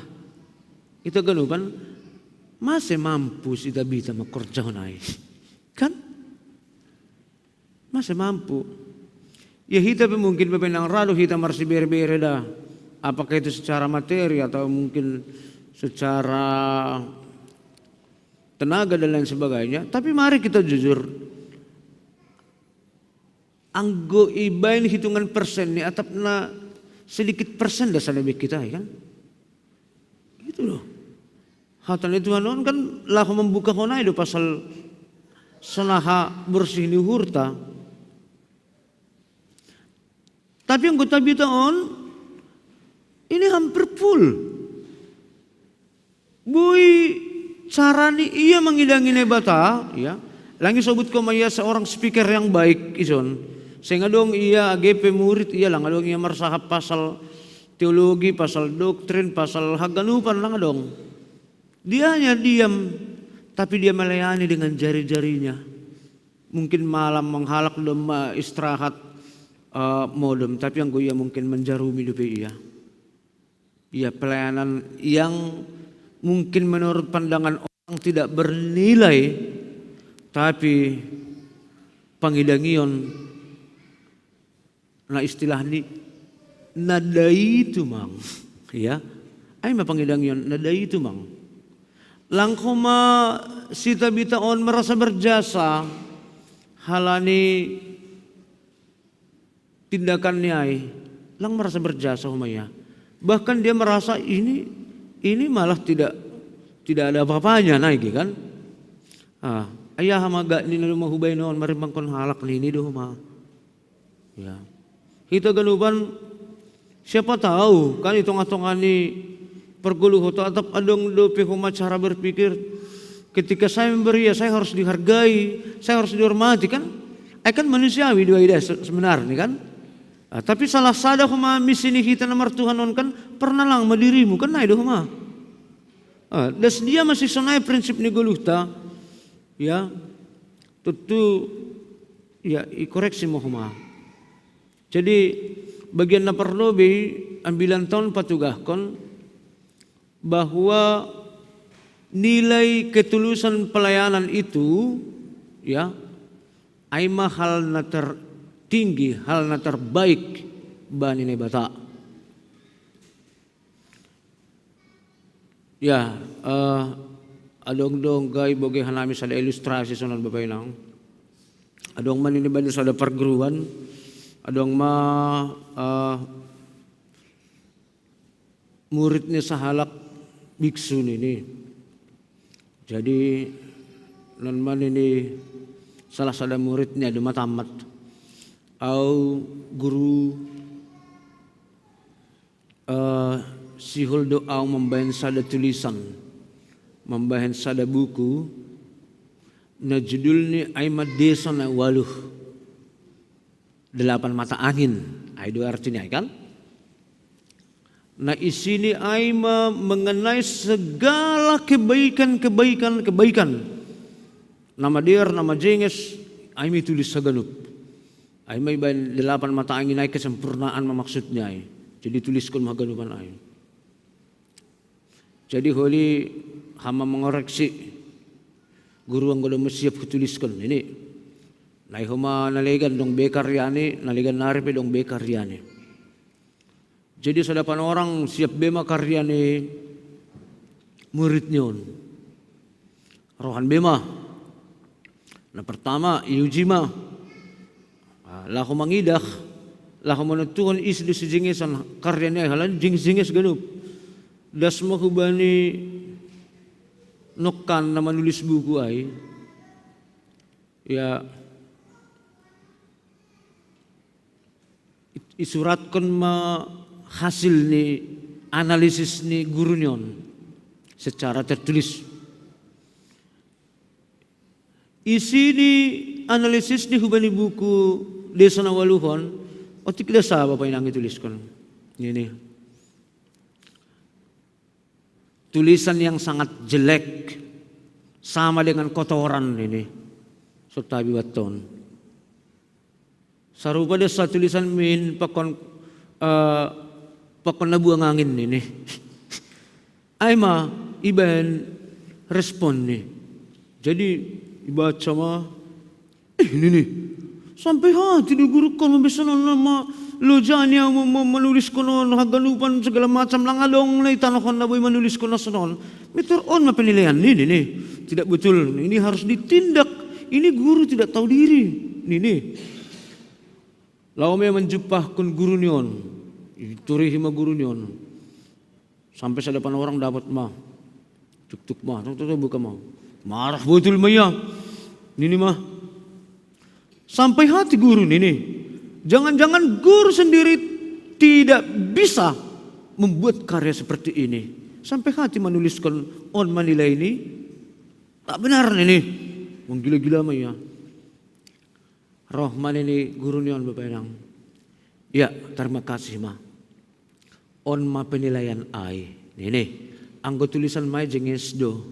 Speaker 4: kita ganupan masih mampu si Tabita makorjahon ay. Kan? Masih mampu. Ya hita mungkin pepenang rado hita marsi bere-bere dah. Apakah itu secara materi atau mungkin secara tenaga dan lain sebagainya. Tapi mari kita jujur. Anggo ibain hitungan persen ni atap na sedikit persen dah lebih kita kan. Gitu loh. Hatan itu kan lah membuka honai do pasal sanaha bersih ni hurta. Tapi yang Tabita on ini hampir full. Boy carani ia mengidangi nebata, ya. Lagi sebut ko maya seorang speaker yang baik ison. Sehingga dong ia AGP murid ia lang dong ia marsahap pasal teologi, pasal doktrin, pasal haganupan lang dong. Dia hanya diam, tapi dia melayani dengan jari-jarinya. Mungkin malam menghalak lemah istirahat modem, tapi yang gue mungkin menjarumi hidup ia. Ia pelayanan yang mungkin menurut pandangan orang tidak bernilai, tapi pangidangion na istilah ni nadai itu mang, ya, ay mapangidangion nadai itu mang. Langkoma sita bitaon merasa berjasa, halani tindakannya ay, lang merasa berjasa humaya. Bahkan dia merasa ini malah tidak ada apa-apanya naik kan. Ayah hamaga ni na mahubay noon marimbang kon halak ni do ma. Ya. Kita ganuban siapa tahu kan hitung-hitungan ni perguluh atau adong do pihuma cara berpikir ketika saya memberi ya saya harus dihargai, saya harus dihormati kan? Kan manusiawi dua ide sebenarnya kan? Tapi salah sada huma misi ni kita nomor Tuhan on kan pernah lang madirimu kan na do huma. Das dia masih sonai prinsip ni guluhta ya tentu ya ikoreksi mo huma. Jadi bagian na perlu ambilan tahun patugahkon bahwa nilai ketulusan pelayanan itu ya ay hal na tertinggi, hal na terbaik bani ne bata. Ya, adong gay boge hanami sa ilustrasi sunan babay nang. Adong man ini banyo sa perguruan, adong murid ni sa halak biksu nini. Jadi nan man ini salah sada murid niya dumatamat au guru sihul doa membahan sada tulisan, membahan sada buku na judul ni ay madesa na waluh 8 mata angin ay dua artinya kan. Nah isi ini ay mengenai segala kebaikan nama dir, nama jenges ay may tulis sa ganup. Ay may 8 mata angin ay kesempurnaan memaksudnya ay. Jadi tuliskan mga ganupan ay. Jadi holi hama mengoreksi guru ang gulo siap kutuliskan ini. Nay huma naligan dong bekaryani, naligan naripe dong bekaryani. Jadi sa depan orang siap bema karyani murid nyon. Rohan bema. Na pertama iujima. Lahu mangidak, lahu menentukan isdu si jingesan karyani ay halan jinges ganup. Das mo hubani nokkan na manulis buku ay ya isuratkan hasil ni analisis ni guru nyon secara tertulis. Isi ni analisis ni hubani buku desa na waluhon otik desa apa yang dituliskan ini. Tulisan yang sangat jelek sama dengan kotoran ini. Sotabi waton. Sarupa desa tulisan min pakon nabuang angin ini. Ay iban respon nih. Jadi dibaca ini nih. Sampai hati di guru kon mabisa nama lojanya menulis konon hagalupan segala macam langadong na itanokon na boy menulis konon sonon. Mitur on penilaian ini nih. Tidak betul. Ini harus ditindak. Ini guru tidak tahu diri. Ini. Lalu menjupahkan guru nion. Turihi ma guru nion. Sampai sa depan orang dapat tuk buka marah betul maya. Ini mah. Sampai hati guru ini. Jangan-jangan guru sendiri tidak bisa membuat karya seperti ini. Sampai hati menuliskan on manilai ini. Tak benar ini. Menggila-gila maya. Rohman ini guru nion Bapak Enang. Ya, terima kasih ma. On ma penilaian ai. Ini. Anggo tulisan mai jenges do.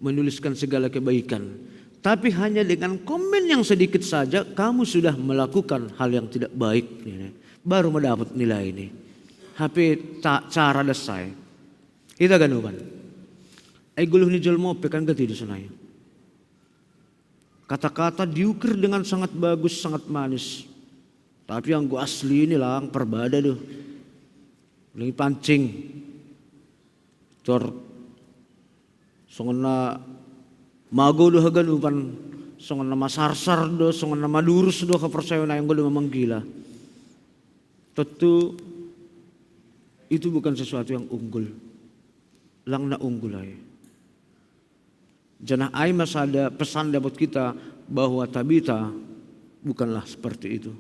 Speaker 4: menuliskan segala kebaikan. Tapi hanya dengan komen yang sedikit saja kamu sudah melakukan hal yang tidak baik. Baru mendapat nilai ini. HP tak cara dasai. Kita ganukan. Ay guluh ni Jolmo pekan gati di sana. Kata-kata diukir dengan sangat bagus, sangat manis. Tapi yang gua asli ini lang perbada tuh. Lagi pancing. Cor songon na mago do haganupan, songon na masarsar do, songon na madurus do kapersayon na yang gua memanggila. Tentu itu bukan sesuatu yang unggul. Lang na unggul ay. Janah ay masada pesan dapat kita bahwa Tabita bukanlah seperti itu.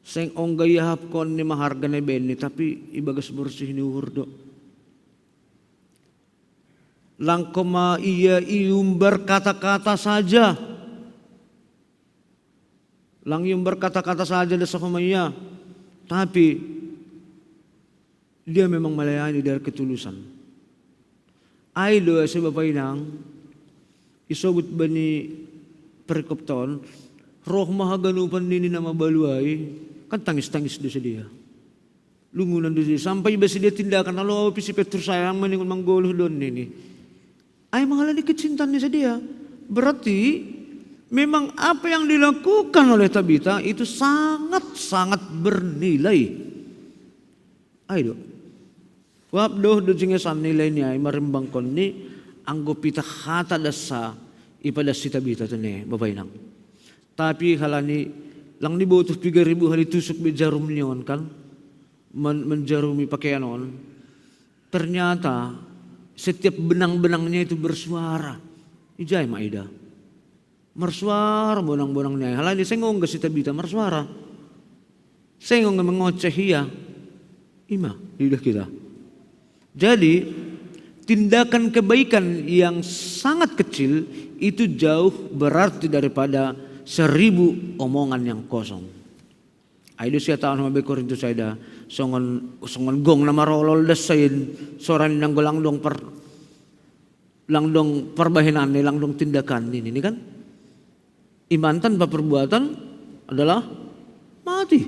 Speaker 4: Seng onggayahap kon ni maharga ni Benny tapi ibagas bersih ni uhurdo. Lang koma iya iumbar kata-kata saja. Lang iumbar kata-kata saja desa kumaya. Tapi dia memang melayani dari ketulusan. Ay do sa Bapak Inang, isobot ba ni perikop taon, roh mahaganupan nini na mabaluay, kan tangis-tangis do sa dia. Lungunan do siya, sampai ba siya tindakan, alo, si Petrus sayang maningon mangguluh doon nini. Ay mahalani kecintaan niya sa dia. Berarti, memang apa yang dilakukan oleh Tabita itu sangat-sangat bernilai. Ay do. Wabdo do jingesan nilai niya ay marimbang kon ni anggo pita hata dasa ipada si Tabita tani Bapak Inang. Tapi halani lang ni botos 3,000 hali tusuk be jarum niyon kan menjarumi pakaian on. Ternyata setiap benang-benangnya itu bersuara. Ijay maida. Mersuara bonang-bonang niya. Halani sengong ga si Tabita mersuara. Sengong nga mengoceh iya. Ima lidah kita. Jadi tindakan kebaikan yang sangat kecil itu jauh berarti daripada 1000 omongan yang kosong. Aido siya taon mabe Korintus aida songon gong na marolol dasayin soran nang langdong perbahinan ni langdong tindakan ini kan. Iman tanpa perbuatan adalah mati.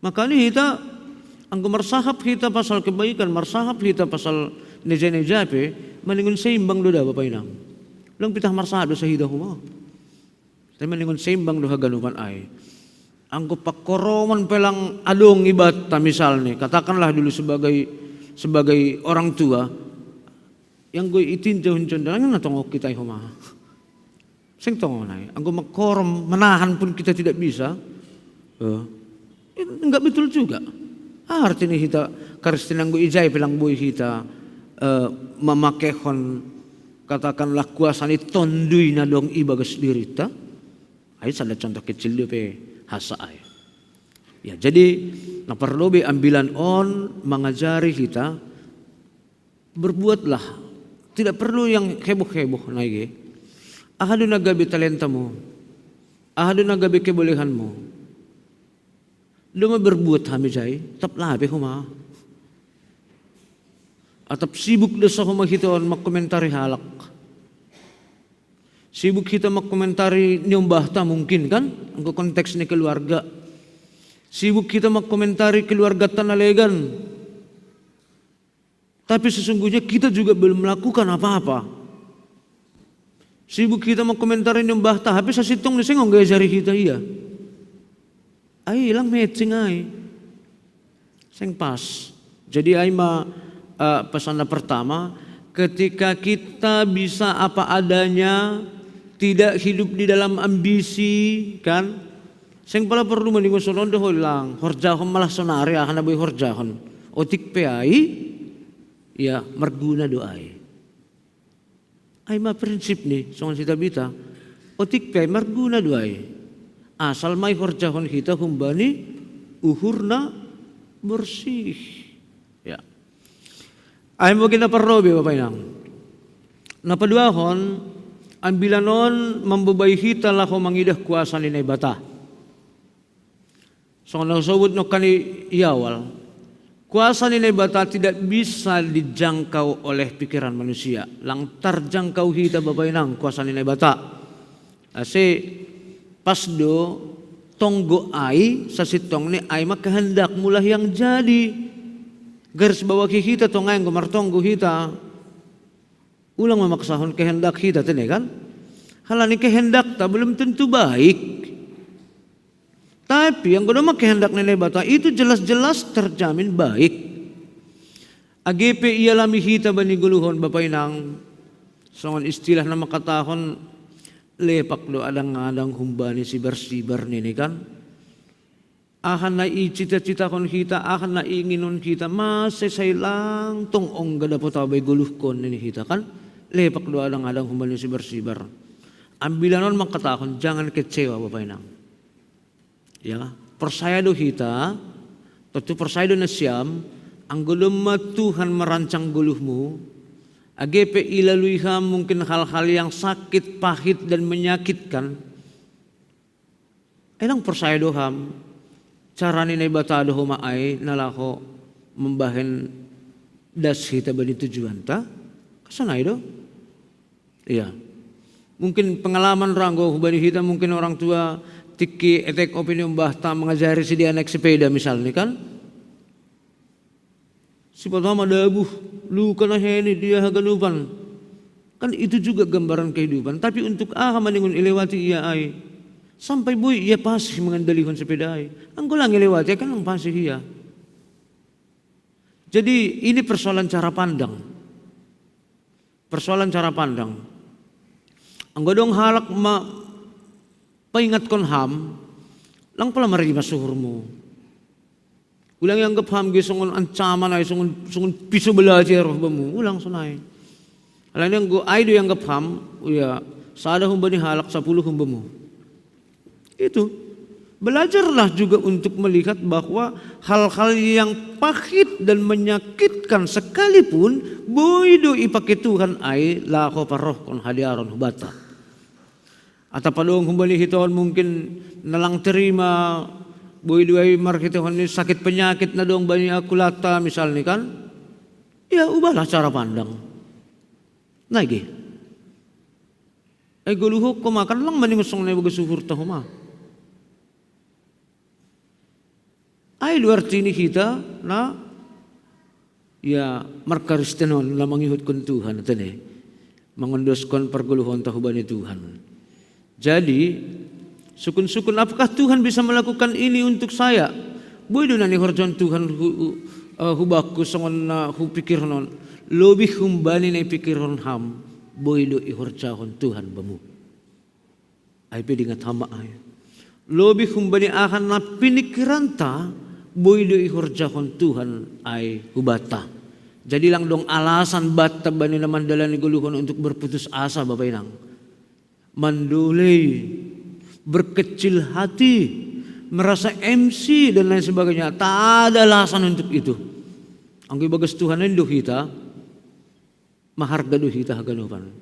Speaker 4: Makanya kita anggo marsahap kita pasal kebaikan, marsahap kita pasal neja-nejape, maningon seimbang do da Bapak Inang. Lang pitah marsahado sa hidaw mo. Tapi maningon seimbang do haganupan ay. Anggo pakoroman pelang adong ibat ta misal ni, katakanlah dulu sebagai orang tua, yang gue itinjau-hinjau yang natongok kita huma. Sing tongok na anggo makorom menahan pun kita tidak bisa. Enggak betul juga. Artinya kita karistinang gue ijay pelang boy kita memakehon katakanlah kuasa ni tondui na dong ibagas dirita. Ay sada contoh kecil dia pe hasa ay. Ya jadi na perlu be ambilan on mengajari kita berbuatlah. Tidak perlu yang heboh-heboh naige. Ahado nagabi talentamu. Ahado nagabi kebolehanmu. Luma berbuat kami jay, tap labi huma. Atap sibuk da sa huma kita on magkomentari halak. Sibuk kita magkomentari niyong bahta mungkin kan? Ang konteks ni keluarga. Sibuk kita magkomentari keluarga tanalegan. Tapi sesungguhnya kita juga belum melakukan apa-apa. Sibuk kita magkomentari niyong bahta, habis sa sitong ni singong gaya jari kita iya. Ay ilang matching ay. Seng pas. Jadi ay pesan na pertama, ketika kita bisa apa adanya, tidak hidup di dalam ambisi, kan? Seng pala perlu maningon sonon dahol lang. Horjahon malah sonari akan naboy horjahon. Otik pe ay, ya marguna do ay. Ay prinsip ni, songon si Tabita, otik pe ay marguna do ay. Asal may horjahon kita kumbani uhurna bersih. Ya. Ay mo ginaparrobi Bapak Inang. Napaduahon ambilanon mambubay hita lako mangidah kuasa ni bata. So nasawod no kani iyawal Kuasa nilai bata tidak bisa dijangkau oleh pikiran manusia. Lang terjangkau hita Bapak Inang kuasa nilai bata. Ase pasdo tonggo ai sasitong ni ai makahendak mulah yang jadi. Garis bawah kita tong ay gumartonggo hita. Ulang memaksahon kehendak kita tene kan? Halani kehendak ta belum tentu baik. Tapi yang kedua kehendak nilai bata itu jelas-jelas terjamin baik. AGP ialami hita bani guluhon Bapak Inang. Songon istilah nama katahon lepak do adang-adang humbani sibar-sibar nini kan. Ahan na cita-cita kon kita, ahan na inginon kita, masesailang tong ongga dapat abay guluh kon nini kita kan. Lepak do adang-adang humbani sibar-sibar. Ambilanon makatahon jangan kecewa Bapak Inang. Ya, percaya do hita, tentu percaya do nasyam, ang gulum Tuhan merancang guluhmu, AGP ilaluiha mungkin hal-hal yang sakit, pahit dan menyakitkan. Elang percaya doham, cara ni bata do maay nalaho membahen das hita bani tujuan ta, kasanay do? Iya, mungkin pengalaman ranggo bani hita mungkin orang tua tiki etek opini bahta mengajari si dia naik sepeda misalnya kan si pertama dabuh lu kana heni dia haganupan kan itu juga gambaran kehidupan tapi untuk maningun ilewati ia ai sampai boy ia pasih mengandalihon sepeda ai anggolang ilewati kan ang pasih ia jadi ini persoalan cara pandang anggodong halak paingat kon ham, lang pala marigi masuhurmu. Ulang yang gap ham gisongon ancaman ay songon piso belajar bamu, ulang sunay. Alam yang go ay do yang gap ham, uya sada humba ni halak 10 humbamu. Itu belajarlah juga untuk melihat bahwa hal-hal yang pahit dan menyakitkan sekalipun boido ipake Tuhan ay lako paroh kon hadiaron hubata. Atau padung kembali hitawan mungkin nalang terima boy duay markituhan ni sakit penyakit na dong bani akulata misalnya kan ya ubahlah cara pandang lagi ay guluhok ko makan lang maningusong na bagasuhur tahuma ay luar tini kita na ya markaristenon na mangihut kon Tuhan atane mangundos kon perguluhon tahubani Tuhan. Jadi, sukun-sukun apakah Tuhan bisa melakukan ini untuk saya? Boy do nani horjon Tuhan hubaku songon na hupikir non lebih humbani na pikiron ham boy do ihorjahon Tuhan bamu. Ay pedingat hama ay. Lebih humbani akan na pinikiran ta boy do ihorjahon Tuhan ay hubata. Jadi lang dong alasan bata bani naman dala ni guluhon untuk berputus asa Bapak Inang. Mandulay, berkecil hati, merasa MC dan lain sebagainya. Tak ada alasan untuk itu. Ang ibagas Tuhan indo kita, maharga do kita haganupan.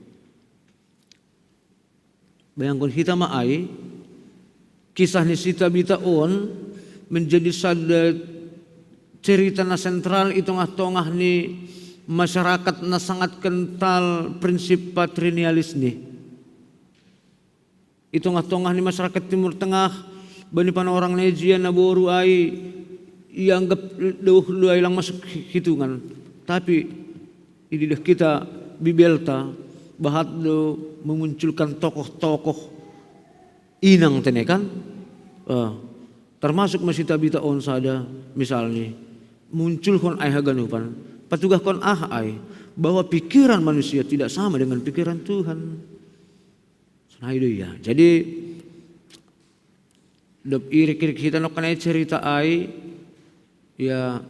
Speaker 4: Bayangkan kita maay, kisah ni Sita Bitaon menjadi sada cerita na sentral itong tongah ni masyarakat na sangat kental prinsip patrilianis ni. Itu tongah ni masyarakat Timur Tengah bani pan orang Nejian na boru ay ianggap do ay lang masuk hitungan tapi idilah kita bibelta bahat do memunculkan tokoh-tokoh inang tenekan termasuk Masita Bitaon sada misalnya muncul kon ay haganupan patugah kon ay bahwa pikiran manusia tidak sama dengan pikiran Tuhan. Nah itu ya. Jadi dop irik-irik kita no kanay cerita ay ya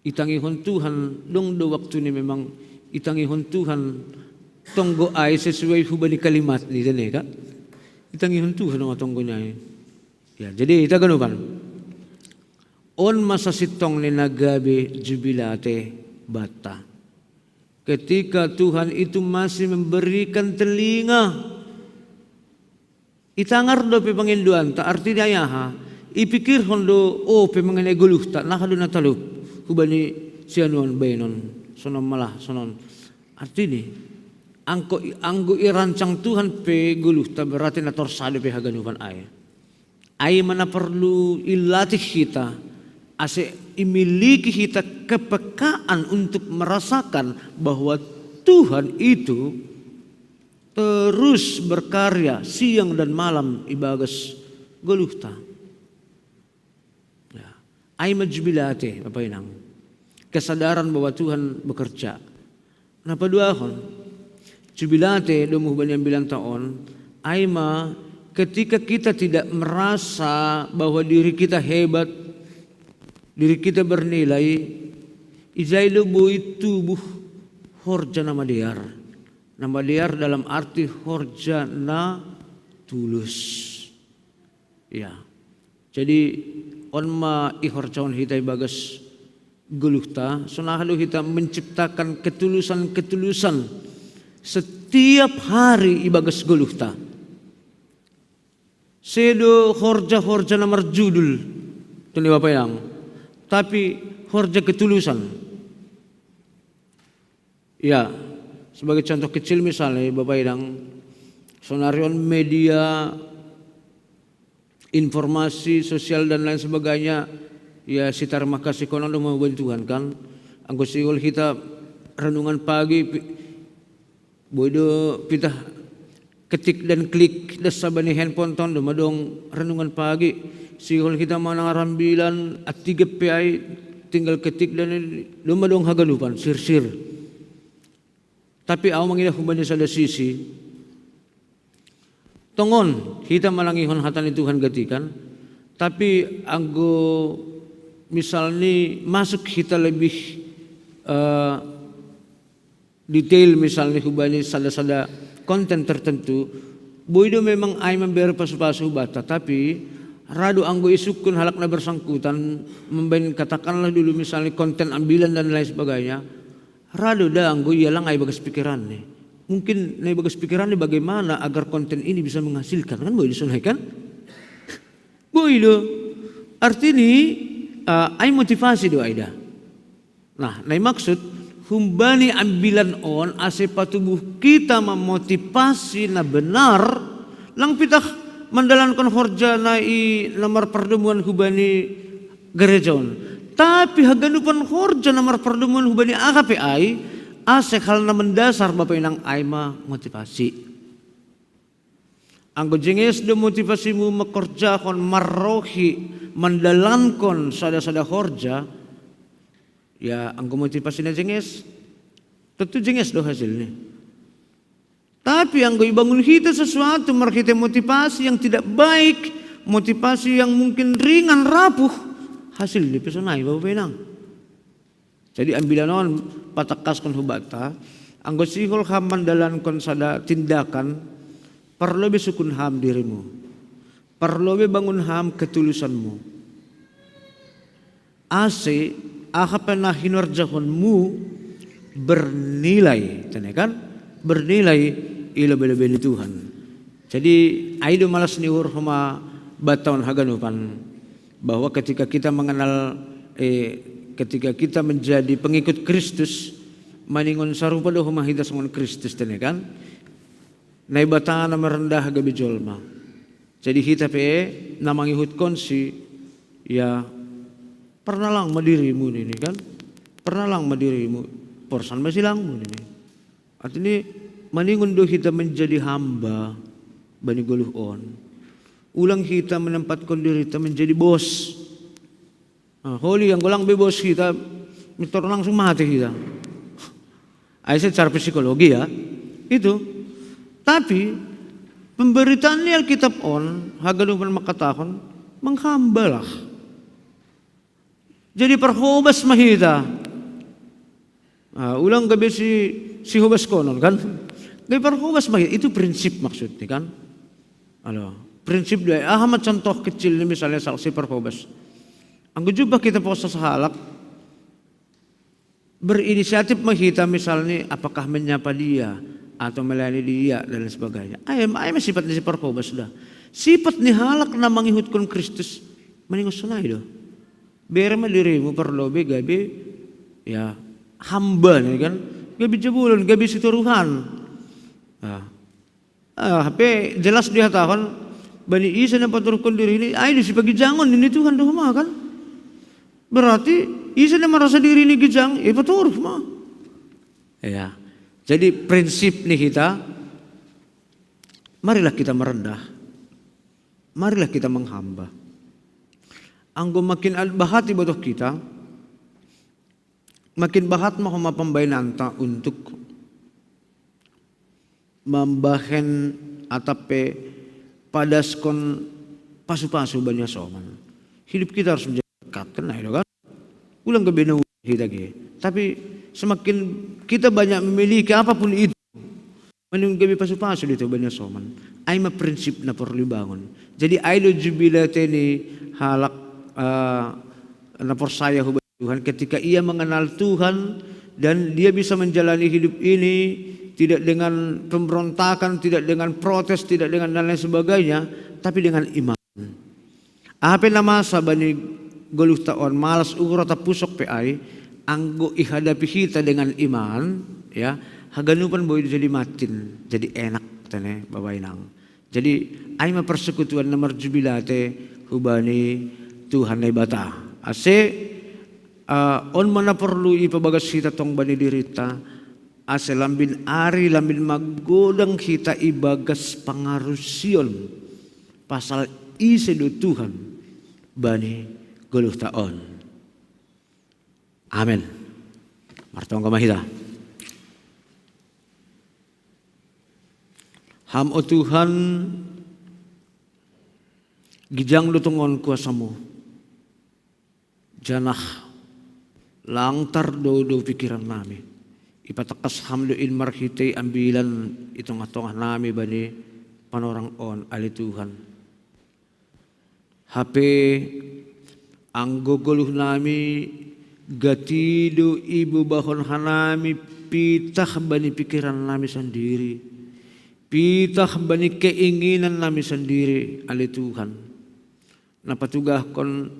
Speaker 4: itangihon Tuhan dong do waktu ni memang itangihon Tuhan tonggo ay sesuai hubani kalimat ni dene ka. Itangihon Tuhan no tonggo niya. Ya, jadi ita ganupan. On masasitong ni nagabi jubilate bata. Ketika Tuhan itu masih memberikan telinga itangar do pe panginduan ta arti daya ha ipikir hondo pe mengenai guluh ta nakado na talup hubani sianuan bainon sonon malah sonon. Artinya anggo irancang Tuhan pe guluh ta berarti na torsado pe haganupan ay. Ay mana perlu ilatih kita ase imiliki kita kepekaan untuk merasakan bahwa Tuhan itu terus berkarya siang dan malam ibagas guluhta. Ya. Ay majbilate apa inang kesadaran bahwa Tuhan bekerja. Napa duahon? Jubilate dumuh banyak bilang taon ay ketika kita tidak merasa bahwa diri kita hebat, diri kita bernilai, izai lubui tubuh horja nama diar. Nama diar dalam arti horja na tulus. Ya. Jadi onma ihorcaon hitai bagas guluhta, sonahalu kita menciptakan ketulusan-ketulusan setiap hari ibagas guluhta. Sedo horja-horja nomor judul tuni Bapak yang, tapi horja ketulusan. Ya, sebagai contoh kecil misalnya Bapak yang sonarion media, informasi sosial dan lain sebagainya, ya sitar makasih konon mau bantuan kan. Anggo siul kita renungan pagi, bodoh pitah ketik dan klik dasabani handphone ton dumadong renungan pagi sihol kita manang rambilan at 3 PI tinggal ketik dan dumadong hagalupan sir-sir. Tapi aw mangidah hubani sada sisi tongon kita malangihon hatan ni Tuhan gatikan, tapi anggo misalnya masuk kita lebih detail misalnya hubani sada-sada konten tertentu, boido memang ay memberi pasu-pasu bata, tapi radu anggo isukun halakna bersangkutan, membain katakanlah dulu misalnya konten ambilan dan lain sebagainya, radu dah anggo ialang ay bagas pikiran nih. Mungkin nay bagas pikiran nih bagaimana agar konten ini bisa menghasilkan, kan boido sunaikan? Boido, artinya ay motivasi do ayda. Nah, nay maksud humbani ambilan on ase patubuh kita memotivasi na benar lang pitah mendalankan horja na nomor pertemuan hubani gerejaon, tapi haganupan horja nomor pertemuan hubani AKPI ase hal na mendasar Bapak inang aima motivasi. Anggo jenges do motivasimu mekerjakan marrohi mendalankan sada-sada horja, ya anggo motivasinya jenges, tentu jenges do hasilnya. Tapi anggo ibangun kita sesuatu merkita motivasi yang tidak baik, motivasi yang mungkin ringan rapuh, hasilnya pesonai Bapak Penang. Jadi ambilan on patakaskan hubata, anggo sihol ham mendalankan sada tindakan, perlu besukun ham dirimu, perlu bangun ham ketulusanmu. Ase akapanah hinarjahonmu bernilai, kan? Bernilai ila-bila Tuhan. Jadi aido malas niur homa bataon haganupan bahwa ketika kita mengenal ketika kita menjadi pengikut Kristus maningon sarupa do homa hita sangon Kristus kan? Nai batana merendah gabi jolma. Jadi kita pe namangihut konsi ya pernah lang madirimu ini kan, pernah lang madirimu porsan masih langmu ini. Artinya maningun do kita menjadi hamba bani guluh on. Ulang kita menempatkan diri kita menjadi bos. Holy yang golang be bos kita, mitor langsung mati kita. Aisyah secara psikologi ya itu. Tapi pemberitaan ni Alkitab on haganupan makatahon menghambalah. Jadi perhobas mahita. Ulang gabi si hobas konon kan. Gabi perhobas mahita itu prinsip maksudnya kan. Prinsip dia. Ahamat contoh kecil ni misalnya saksi perhobas. Anggo juga kita posa sahalak berinisiatif mahita misalnya apakah menyapa dia atau melayani dia dan lain sebagainya. Ayam sifat ni si perhobas sudah. Sifat ni halak na manghihutkan Kristus maningon sunay do. Berma dirimu perlobe gabi ya hamba nih kan. Gabi jebulun, gabi situruhan. Tapi jelas dia tahan Bani Isa na paturukon diri ini, ay di si pagijangon ini Tuhan doh kan. Berarti Isa na merasa diri ini gijang, paturuk mah. Ya. Jadi prinsip nih kita, marilah kita merendah. Marilah kita menghamba. Anggo makin bahati bodoh kita, makin bahat mau pambainanta untuk membahen atape padaskon pasu-pasu banyak soman. Hidup kita harus menjadi dekat, kan? Ulang kebina kita tapi semakin kita banyak memiliki apapun itu, menunggu pasu-pasu itu banyak soman. Aima prinsip na perlu bangun. Jadi ailo jubilate ni halak na persaya hubungan Tuhan ketika ia mengenal Tuhan dan dia bisa menjalani hidup ini tidak dengan pemberontakan, tidak dengan protes, tidak dengan dan lain sebagainya, tapi dengan iman. Apa nama sabani goluh taon malas ukur atau pusok PI anggo ihadapi kita dengan iman, ya haganupan boy jadi matin, jadi enak tene babainang. Jadi ay persekutuan nomor jubilate hubani Tuhan na bata. Ase on mana perlu ipabagas kita tong bani dirita. Ase lambin ari lambin maggodang kita ibagas pangarusion pasal isedo Tuhan bani goluh taon. Amen. Martong kamahita. Ham o Tuhan gijang lutungon kuasamu. Janah langtar do pikiran nami. Ipatakas hamluin marhitay ambilan itong atong nami bani panorang on ali Tuhan. Hape ang guguluh nami gatido ibu bahon hanami pitah bani pikiran nami sendiri. Pitah bani keinginan nami sendiri ali Tuhan. Napatugah kon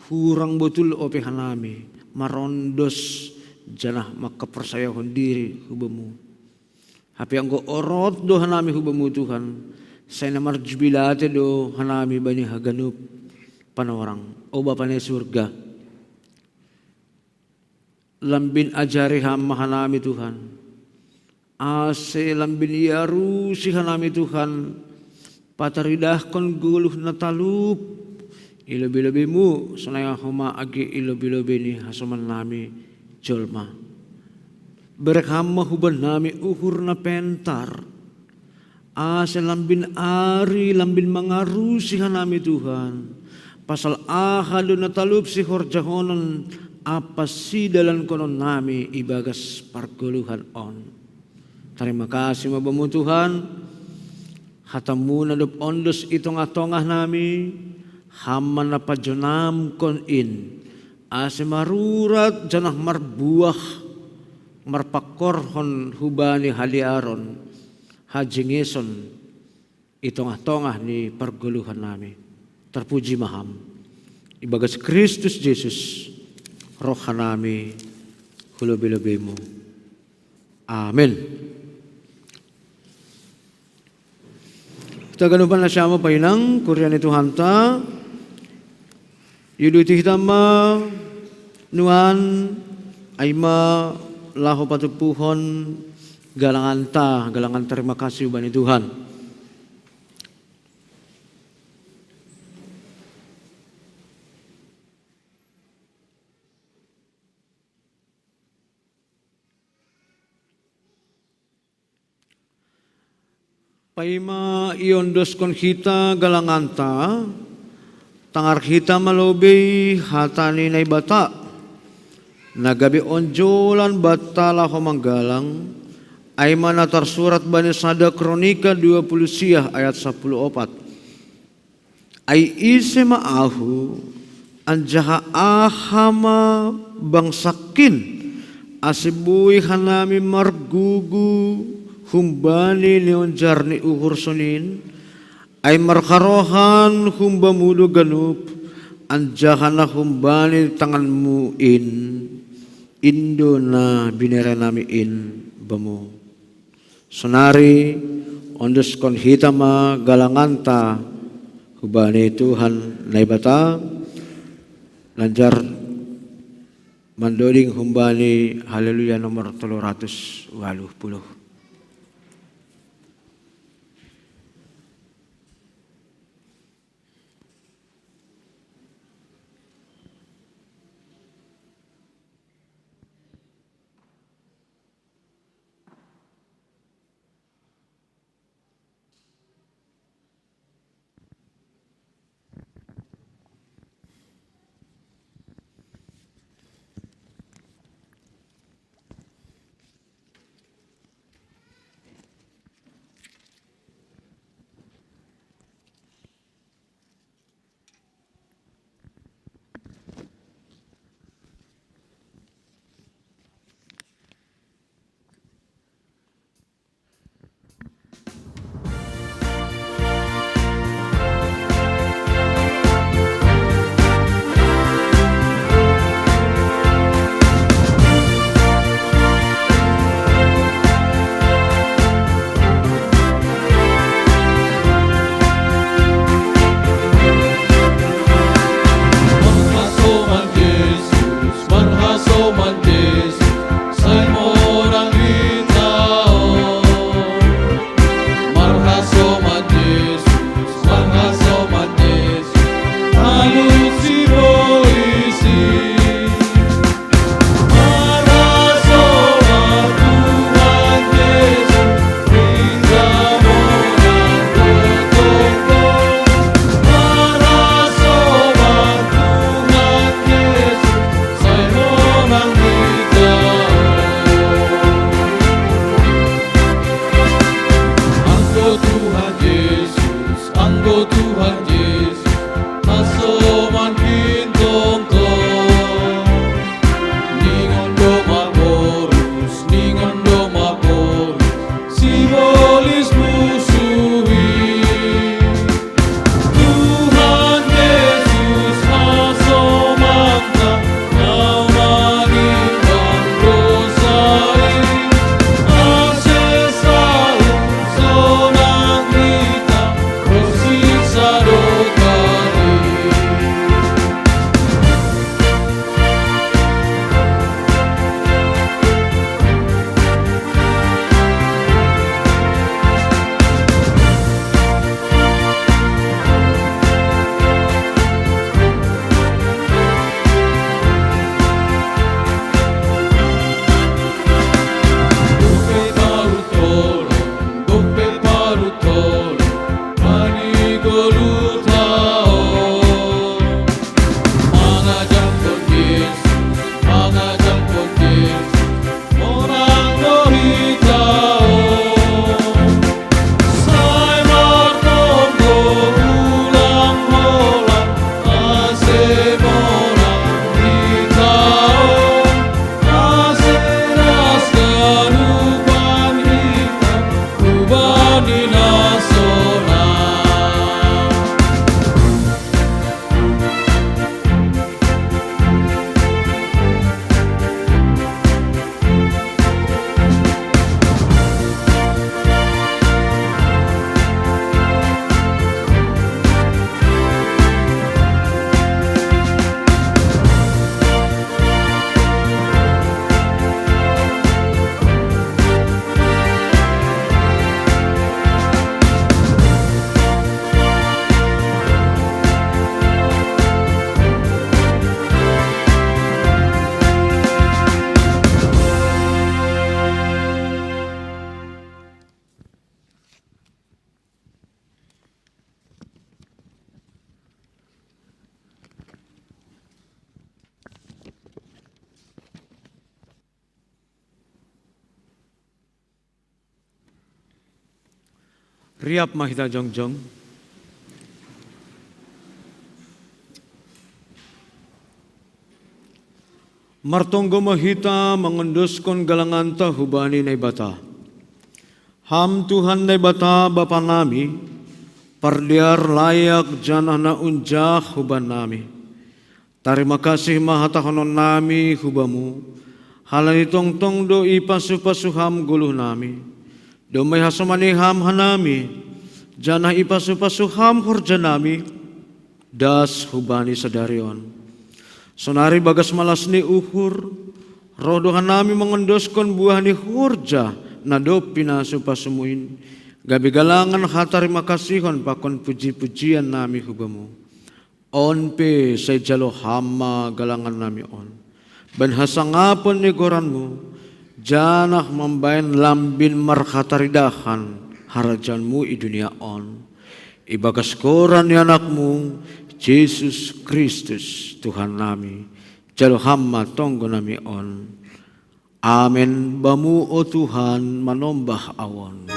Speaker 4: hurang betul ope hanami marondos janah makapersayahon diri hubamu. Hapi anggo orot do hanami hubamu Tuhan. Saya namar jubilate do hanami bani haganup panorang. O Bapa ni surga. Lambin ajari hama hanami Tuhan. Ase lambin iaru si hanami Tuhan. Pataridah kon guluh na talup. Ilobi-lobimu sanaya huma agi ilobi-lobi ni hasuman nami jolma. Berekhama huban nami uhur na pentar. Ase lambin ari lambin mangarusi hanami Tuhan. Pasal ahalo na talup si horjahonon apa si dalan konon nami ibagas parguluhan on. Terima kasih mabamu Tuhan. Hatamu na dup ondos itong atongah nami. Haman na pajonam kon in. Ase marurat janah marbuah marpakorhon hubani haliaron hajingeson itong-tongah ni perguluhan nami. Terpuji maham ibagas Kristus Yesus roh nami hulubi-lubimu. Amen. Kita ganupan na siya mo painang kuryan ni Tuhan ta. Yuduti hitama nuan ay ma laho patupuhon galangan terima kasih ubani Tuhan. Paima iondos kon kita galanganta tangar kita malobe hatani na bata nagabi onjolan batala humanggalang ay manatar surat bani sada kronika 20 siah ayat 14 ay ise maahu anjaha ahama bangsakin asibuy hanami margugu humbani leon jarni uhur sonin ay markarohan humbamudo ganup anjahan na humbani tanganmu indo na binera nami bamo. Sonari ondos kon hitama galanganta hubani Tuhan naibata lanjar mandoding humbani haleluya nomor 380. Riap mahita jongjong. Martonggo mahita mengenduskon galanganta hubani na ibata. Ham Tuhan na ibata Bapa nami, pardiar layak janah na unjah huban nami. Terima kasih mahatahonon nami hubamu. Halani tong do ipasu-pasuham guluh nami. Do may hasamaniham hanami. Janah ipasu-pasuham horjanami. Das hubani sadarion. Sonari bagas malas ni uhur. Rodohan nami mengendoskon buah ni hurja. Nado pinasu-pasumuin. Gabi galangan hatarima kasihon pakon puji-pujian nami hubamu. On pe say jalo hama galangan nami on. Ben hasangapon ni goranmu. Janah mambayan lambin markhataridahan. Harajanmu i dunia on. Ibagas koran ni anakmu. Yesus Kristus Tuhan nami. Jalo hama tonggo nami on. Amen. Bamu o Tuhan manombah awon.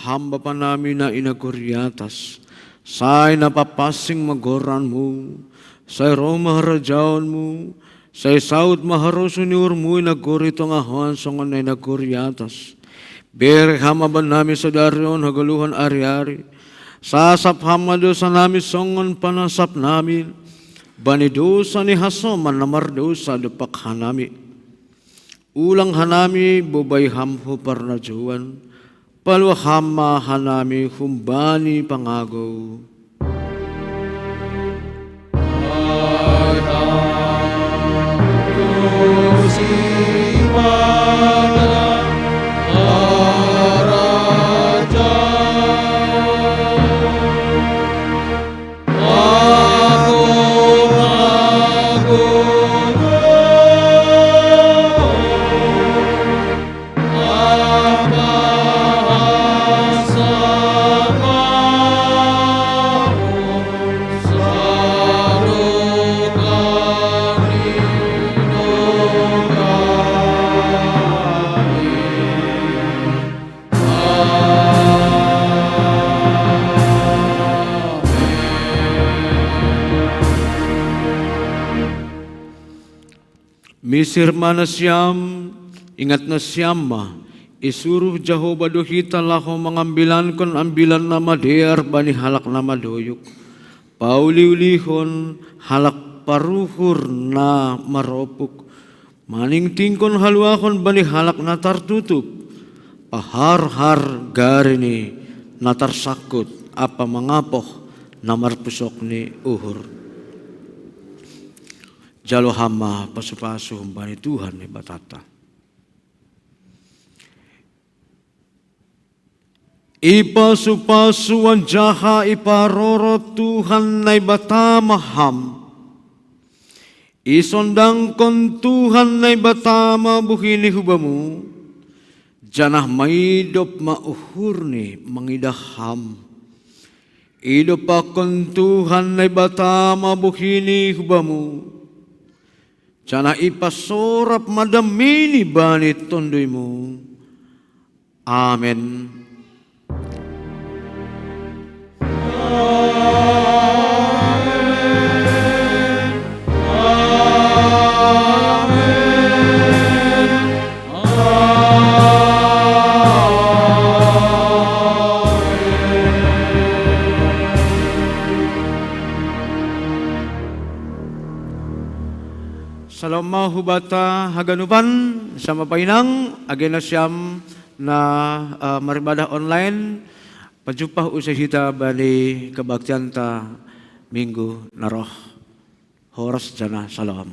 Speaker 4: Hamba pa namin na inaguryatas, say napapasing magoranmu, say Roma harajaon say saud maharoso ni urmu inagurito nga huan songan na inaguryatas. Bere hama ba namin sa darion hagaluhan ari-ari, sasap hamado sa namin songan panasap namin, banidosa ni hasoman na mardosa dupak hanami. Ulang hanami bubay hamho parnajuan, palwahama hanami humbani pangagaw. Misir mana siyam, ingat na siyam ma, isuruh Jehovah dohita laho mengambilan kon ambilan na madear bani halak na madoyuk. Pauliulihon halak paruhur na maropuk, maning tingkon haluakon bani halak na tartutup. Pahar-har garini na tarsakut apa mangapoh na marpusok ni uhur. Jalo hama pasu-pasu humbani Tuhan ni batata. Ipasu-pasu jaha iparoro Tuhan na batamaham. Isondangkon Tuhan na batama buhini hubamu. Janah maidop mauhurni mangidaham. Idop akon Tuhan na batama buhini hubamu. Jana ipasorap madamini banit tondoy mo. Amen. Salama hubata haganupan sama painang agena siyam na maribadah online pajupah usai hita bali kebaktian ta minggu naroh horas jana salam.